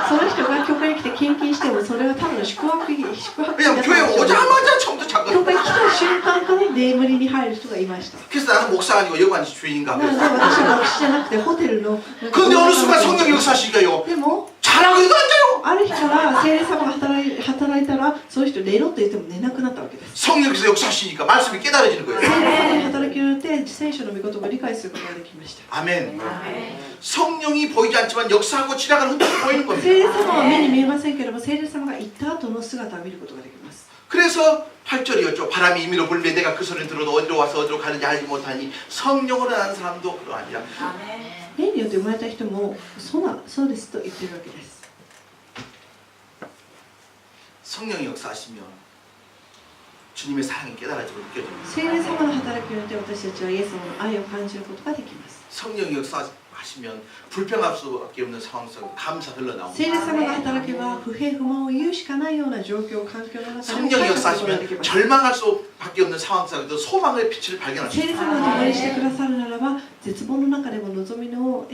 S2: その人が教会に来て献金してもそれはただの宿泊費だったんで
S1: 왜냐면
S2: しょ
S1: 교회
S2: う
S1: 오자마자 처음부터 잠깐.
S2: 教会来た瞬間から眠りに入る人がいました
S1: 그래서 나는 목사가 아니고 여관 주인인가
S2: なので
S1: 그랬어요.
S2: 私は牧師じゃなくてホテルの
S1: 그런데 어느 순간 성령이 역사하시니까요.
S2: でも
S1: 잘하고도 앉아요.
S2: ある日から聖霊様が働いたらその人寝ろと言っても寝なくなったわけです
S1: 성령께서 역사하시니까 말씀이 깨달아지는 거예요.
S2: 聖霊様の働きによって聖書の御言葉を理解することができました
S1: 아멘. 성령이 보이지 않지만 역사하고 지나가는 흔적이 보이는
S2: 聖霊
S1: 겁니다.
S2: 様は目に見えませんけれども聖霊様が行った後の姿を見ることができます
S1: 그래서 8절이었죠. 바람이 임의로 불매 내가 그 소리를 들어도 어디로 와서 어디로 가는지 알지 못하니 성령으로 나는 사람도 그러하니라.
S2: 霊によって生まれた人もそうですと言ってるわけです。
S1: 성령이 역사하시면 주님의 사랑이 깨달아지고 느껴집니다.
S2: 聖霊様の働きによって私たちはイエス様の愛を感じることができます。
S1: 성령이 역사하시면 불평할 수밖에 없는 상황 속에 감사 흘러나옵니다.
S2: 聖霊様が働けば不平不満を言うしかないような状況環境の中でも
S1: 성령이
S2: 感謝することができ
S1: 역사하시면
S2: ます。
S1: 절망할 수밖에 없는 상황 속에도 소망의 빛을 발견할 수
S2: 聖霊
S1: 있습니다.
S2: 様が共にしてくださるならば絶望の中でも望みを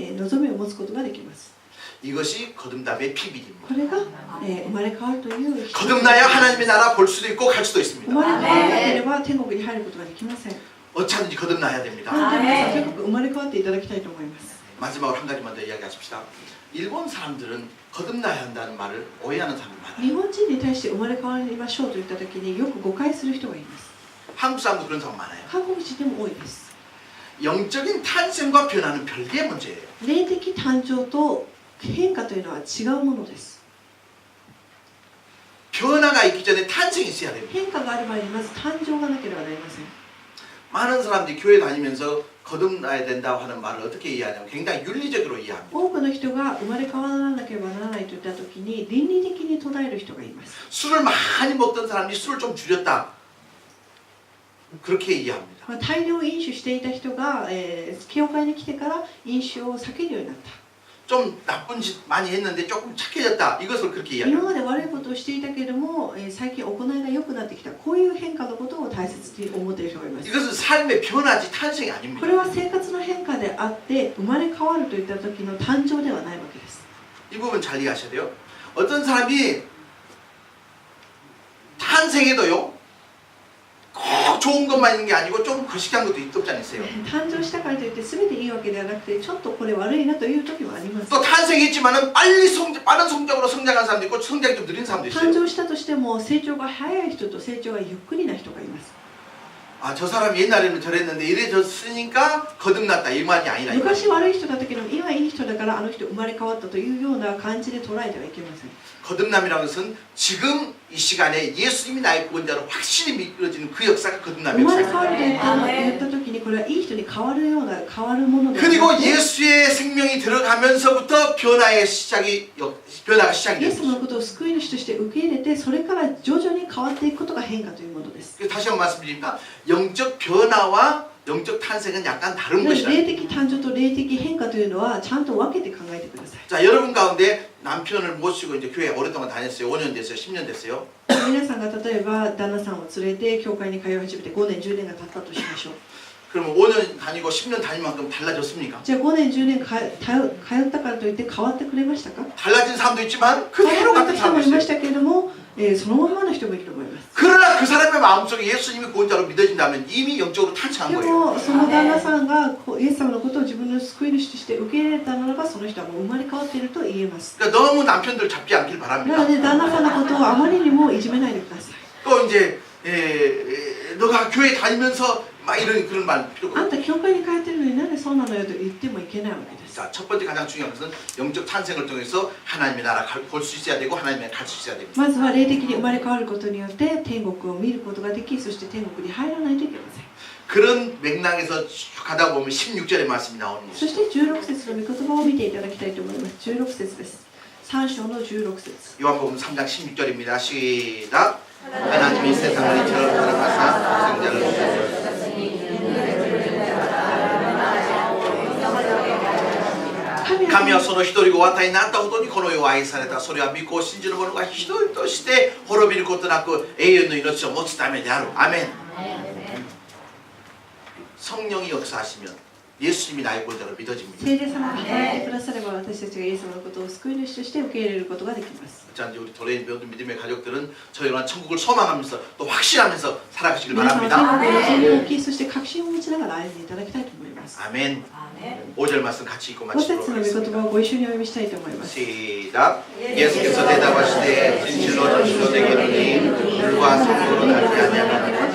S2: 持つことができます。
S1: 이것이 거듭남의 비밀입니다.
S2: これが、生まれ変わるという
S1: 거듭나야 하나님의 나라 볼 수도 있고 갈 수도
S2: 生
S1: 있습니다.
S2: まれ変わらなければ天国に入ることができません。
S1: 어차든지 거듭나야 됩니다.
S2: なので皆さんとにかく生まれ変わっていただきたいと思います。
S1: 마지막으로 한 가지만 더 이야기하십시다. 일본 사람들은 거듭나야 한다는 말을 오해하는 사람이
S2: 日
S1: 많아요.
S2: 本人に対して生まれ変わりましょうと言ったときによく誤解する人がいます。
S1: 한국 사람도 그런 사람 많아요.
S2: 韓国人でも多いです。
S1: 영적인 탄생과 변화는 별개의 문제예요.
S2: 霊的誕生と変化というのは違うものです。
S1: 변화가 있기 전에 탄생이 있어야 됩니다.
S2: 変化がある前にまず誕生がなければなりません。
S1: 많은 사람들이 교회 다니면서 거듭나야 된다고 하는 말을 어떻게 이해하냐면 굉장히 윤리적으로 이해합니다.
S2: 多くの人が生まれ変わらなければならないといったときに倫理的に捉える人がいます。
S1: 술을 많이 먹던 사람이 술을 좀 줄였다. 그렇게 이해합니다.
S2: 大量飲酒していた人が、教会に来てから飲酒を避けるようになった。
S1: 좀 나쁜 짓 많이 했는데 조금 착해졌다. 이것을 그렇게 이해합니다.
S2: 今まで悪いことをしていたけれども、最近行いが良くなってきた。こういう変化のことを大切に思っている人がいます。
S1: 이것은 삶의 변화지 탄생이 아닙니다.
S2: これは生活の変化であって生まれ変わるといった時の誕生ではないわけです。
S1: 이 부분 잘 이해하셔야 돼요. 어떤 사람이 탄생해도요 꼭 좋은 것만 있는 게 아니고 좀 거시기한 것도 없지 않으세요
S2: 誕生したからといって全ていいわけではなくてちょっとこれ悪いなという時もあります。
S1: 또 탄생했지만은 빠른 성장으로 성장한 사람도 있고 성장이 좀 느린 사람도
S2: 誕
S1: 있어요.
S2: 生したとしても成長が早い人と成長がゆっくりな人がいます。
S1: 아, 저 사람이 옛날에는 저랬는데 이래졌으니까 거듭났다 이 말이 아니라 이
S2: 昔
S1: 말이에요.
S2: 悪い人だったけど今いい人だからあの人生まれ変わったというような感じで捉えてはいけません。
S1: 거듭남이라는 것은 지금 이 시간에 예수님이 나의 구원자로 확실히 믿어지는 그 역사가
S2: 生
S1: 거듭남의
S2: まれ変わると
S1: 역사입니다.
S2: 言った時にこれはいい人に変わるような変わるものでは
S1: 그리고
S2: なくて
S1: 예수의 생명이 들어가면서부터 변화가 시작이
S2: イエ
S1: 되는
S2: ス様の
S1: 거죠.
S2: ことを救い主として受け入れてそれから徐々に変わっていくことが変化というものです。
S1: 다시 한번 말씀드립니다. 영적 변화와 영적 탄생은 약간 다른
S2: 霊
S1: 것이다.
S2: 的誕生と霊的変化というのはちゃんと分けて考えてください。
S1: 자, 여러분 가운데 남편을 모시고 이제 교회 오랫동안 다녔어요. 5년 됐어요. 10년 됐어요.
S2: 皆さんが例えば旦那さんを連れて教会に通い始めて5年10年が経ったとしましょう。
S1: 그러면 5년 다니고 10년 다닌 만큼 달라졌습니까?
S2: じゃあ5年10年通ったからといって変わってくれましたか？
S1: 달라진 사람도 있지만
S2: 変わ
S1: 그대로
S2: った
S1: 같은
S2: 人も
S1: 사람도
S2: いま
S1: 있어요.
S2: したけれども、そのままの人もいると思います。
S1: 그러나 그 사람의 마음속에 예수님이 구원자로 믿어진다면 이미 영적으로 탄생한
S2: で
S1: 거예요.
S2: もその旦那さんがイエス様のことを自分の救い主として受け入れたならばその人はもう生まれ変わっていると言えます。
S1: 그러니까 너무 남편들 잡지 않길
S2: な
S1: 바랍니다.
S2: ので旦那さんのことをあまりにもいじめないでください。
S1: 또 이제 너가 교회 다니면서 막 이런 그런 말 필요가
S2: あん
S1: 없어요.
S2: た教会に通ってるのになんでそうなのよと言ってもいけないわけです。
S1: 자, 첫 번째 가장 중요한 것은 영적 탄생을 통해서 하나님의 나라 볼 수 있어야 되고 하나님의 갈 수 있어야 됩니다.
S2: まずは霊的に生まれ変わることによって天国を見ることができ、そして天国に入らないといけません。
S1: 그런 맥락에서 쭉 가다 보면 16절의 말씀이 나오는
S2: そ
S1: 것이죠.
S2: して16節の御言葉を見ていただきたいと思います。16節です。3章の16節。
S1: 요한복음 3장 16절입니다. 시작. 하나님이 세상을 이처럼 사랑하사 생자를 주셨으니神はその一人子を与えになったほどにこの世を愛された。それは御子を信じる者が一人として滅びることなく永遠の命を持つためである。アメン。 성령이 역사하시면 예수님이 나의 구원자로 믿어집니다.
S2: 聖霊様が働いてくだされば私たちがイエス様のことを救い主として受け入れることができます。
S1: 어쩐지 우리 도레인 모든 믿음의 가족들은 저희가 천국을 소망하면서 또 확신하면서 살아가시길
S2: 皆様は
S1: 바랍니다.
S2: 天国の望みを大きい、そして確信を持ちながら歩んでいただきたいと思います。
S1: 아멘. 5절 말씀 같이 읽고
S2: 5
S1: 마치도록
S2: 節の御言
S1: 하겠습니다.
S2: 葉をご一緒にお読みしたいと思います。
S1: 시작. 예수께서 대답하시되 진실로 진실로 내게 이르니 물과 성령으로 나지 아니하면